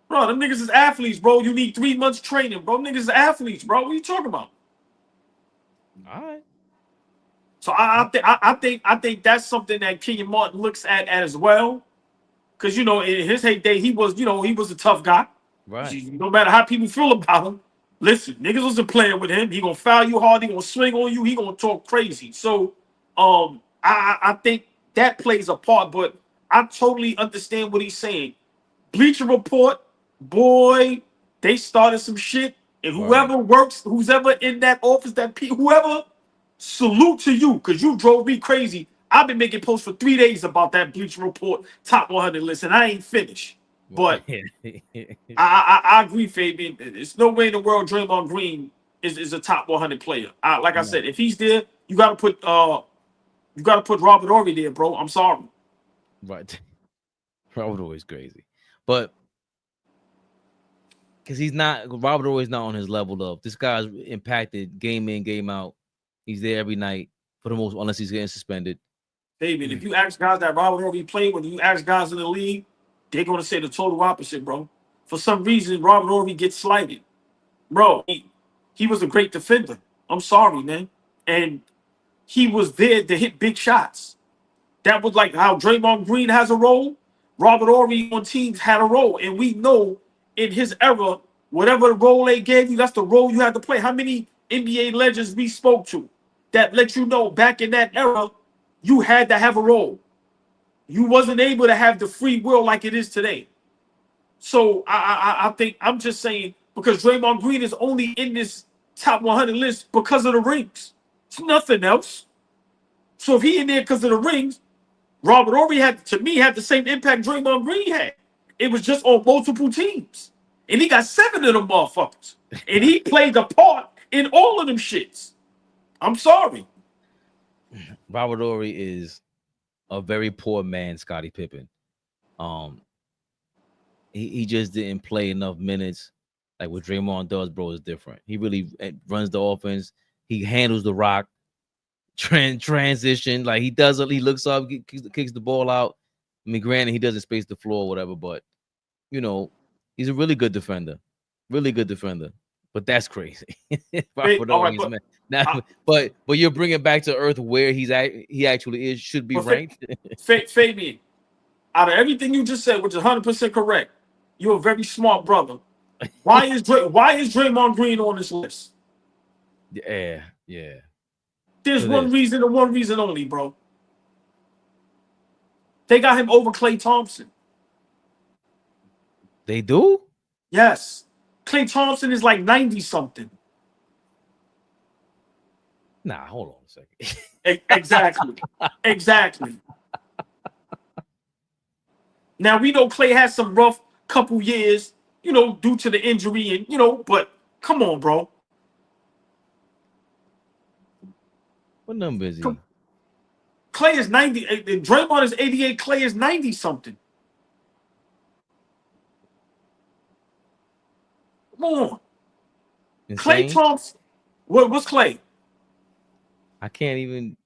Bro, them niggas is athletes, bro. You need 3 months training, bro. Them niggas is athletes, bro. What are you talking about? All right. So I think that's something that Kenyon Martin looks at as well. Because, in his heyday, he was a tough guy. Right. No matter how people feel about him, listen, niggas wasn't playing with him. He gonna foul you hard. He gonna swing on you. He gonna talk crazy. So, I think that plays a part. But I totally understand what he's saying. Bleacher Report, boy, they started some shit. And whoever works, who's ever in that office, whoever, salute to you, because you drove me crazy. I've been making posts for 3 days about that Bleacher Report top 100 list, and I ain't finished. But I agree, Fabian. There's no way in the world Draymond Green is a top 100 player. Like I said, if he's there, you gotta put Robert Horry there, bro. I'm sorry. Right. Robert Horry's crazy, but because Robert Horry's not on his level of this guy's impacted game in, game out. He's there every night for the most, unless he's getting suspended. David, if you ask guys that Robert Horry played with, you ask guys in the league, they're going to say the total opposite, bro. For some reason, Robert Horry gets slighted. Bro, he was a great defender. I'm sorry, man. And he was there to hit big shots. That was like how Draymond Green has a role. Robert Horry on teams had a role. And we know in his era, whatever role they gave you, that's the role you had to play. How many NBA legends we spoke to that let you know back in that era, you had to have a role. You wasn't able to have the free will like it is today. So I think I'm just saying because Draymond Green is only in this top 100 list because of the rings. It's nothing else. So if he in there because of the rings, Robert Horry had the same impact Draymond Green had. It was just on multiple teams. And he got 7 of them motherfuckers. And he played a part in all of them shits. I'm sorry. Robert Horry is a very poor man, Scottie Pippen. He just didn't play enough minutes. Like what Draymond does, bro, is different. He really runs the offense. He handles the rock, transition. Like he does it. He looks up, kicks the ball out. I mean, granted, he doesn't space the floor or whatever, but you know, he's a really good defender. Really good defender. But that's crazy. Robert Horry's, man. Now, but you're bringing back to earth where he actually should be ranked. Fabian, out of everything you just said, which is 100% correct, you're a very smart brother. Why is Draymond Green on this list? Yeah. There's one reason and one reason only, bro. They got him over Klay Thompson. They do? Yes. Klay Thompson is like 90-something. Nah, hold on a second. Exactly. Now, we know Klay has some rough couple years, due to the injury and, but come on, bro. What number is he? Klay is 90. Draymond is 88. Klay is 90-something. Come on. Insane? Klay Thompson. What's Klay? I can't even.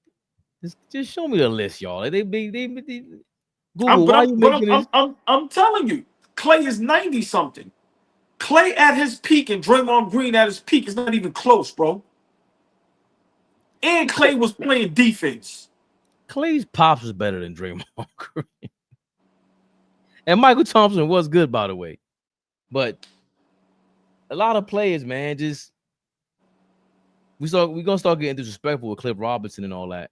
Just show me the list, y'all. They Google. Why are you making this? I'm telling you, Klay is 90-something. Klay at his peak and Draymond Green at his peak is not even close, bro. And Klay was playing defense. Klay's pops was better than Draymond Green. And Michael Thompson was good, by the way. But a lot of players, man, we're gonna start getting disrespectful with Cliff Robertson and all that.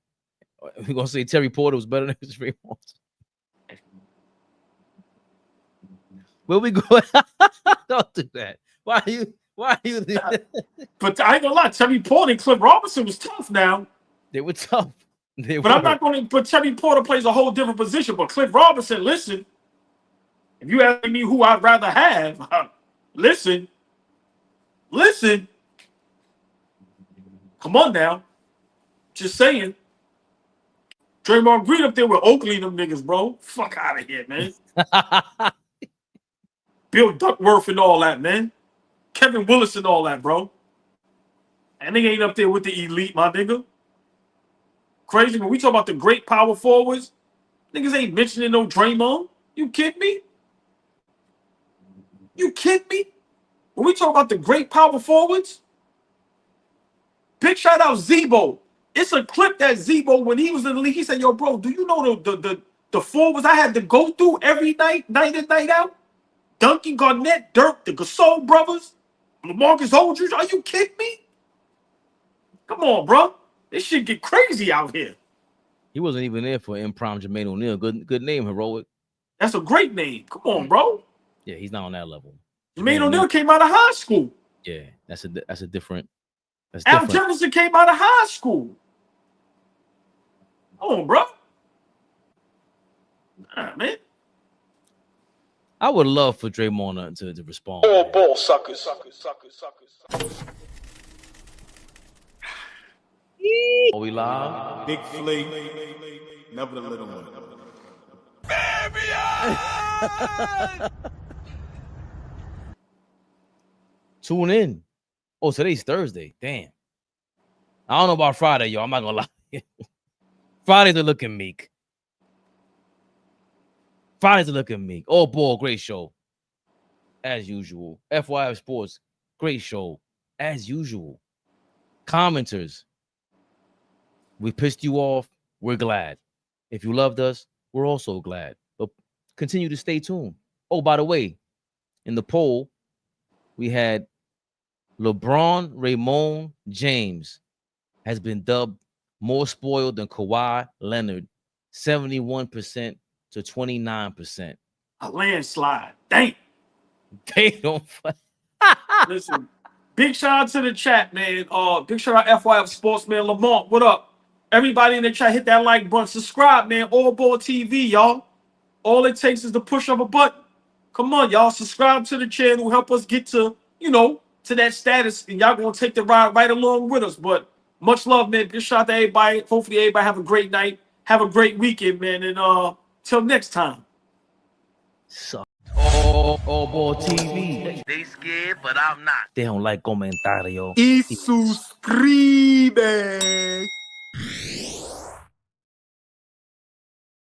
We're gonna say Terry Porter was better than Draymond. Where we go? Don't do that. Why are you do that? But I ain't gonna lie, Terry Porter and Cliff Robertson was tough now. They were tough. I'm not gonna but Terry Porter plays a whole different position. But Cliff Robertson, listen. If you ask me who I'd rather have, listen. Come on now. Just saying. Draymond Green up there with Oakley and them niggas, bro. Fuck out of here, man. Bill Duckworth and all that, man. Kevin Willis and all that, bro. And they ain't up there with the elite, my nigga. Crazy. When we talk about the great power forwards, niggas ain't mentioning no Draymond. You kidding me? When we talk about the great power forwards, big shout out Zebo. It's a clip that Zebo, when he was in the league, he said, yo, bro, do you know the forwards I had to go through every night in, night out? Duncan Garnett, Dirk, the Gasol brothers, LaMarcus Aldridge. Are you kidding me? Come on, bro. This shit get crazy out here. He wasn't even there for Improm Jermaine O'Neal. Good name, Heroic. That's a great name. Come on, bro. Yeah, he's not on that level. Jermaine O'Neal came out of high school. Yeah, that's a different. Al Jefferson came out of high school. Come on, bro. Man. I would love for Draymond to respond. Ball suckers. Are we live? Big Flea, never the little one. Tune in. Oh, today's Thursday. Damn. I don't know about Friday, y'all. I'm not gonna lie. Fridays are looking meek. Oh, boy, great show. As usual. FYF Sports, great show. As usual. Commenters. We pissed you off. We're glad. If you loved us, we're also glad. But continue to stay tuned. Oh, by the way, in the poll, we had LeBron James has been dubbed more spoiled than Kawhi Leonard, 71% to 29%. A landslide. Dang. They don't. Listen, big shout out to the chat, man. Big shout out FYF Sportsman Lamont. What up? Everybody in the chat, hit that like button. Subscribe, man. All Board TV, y'all. All it takes is the push of a button. Come on, y'all. Subscribe to the channel. Help us get to, to that status. And y'all gonna take the ride right along with us. But much love, man. Big shout out to everybody. Hopefully everybody have a great night. Have a great weekend, man. And till next time. So, all Board TV. They scared, but I'm not. They don't like comentario. Y suscribe.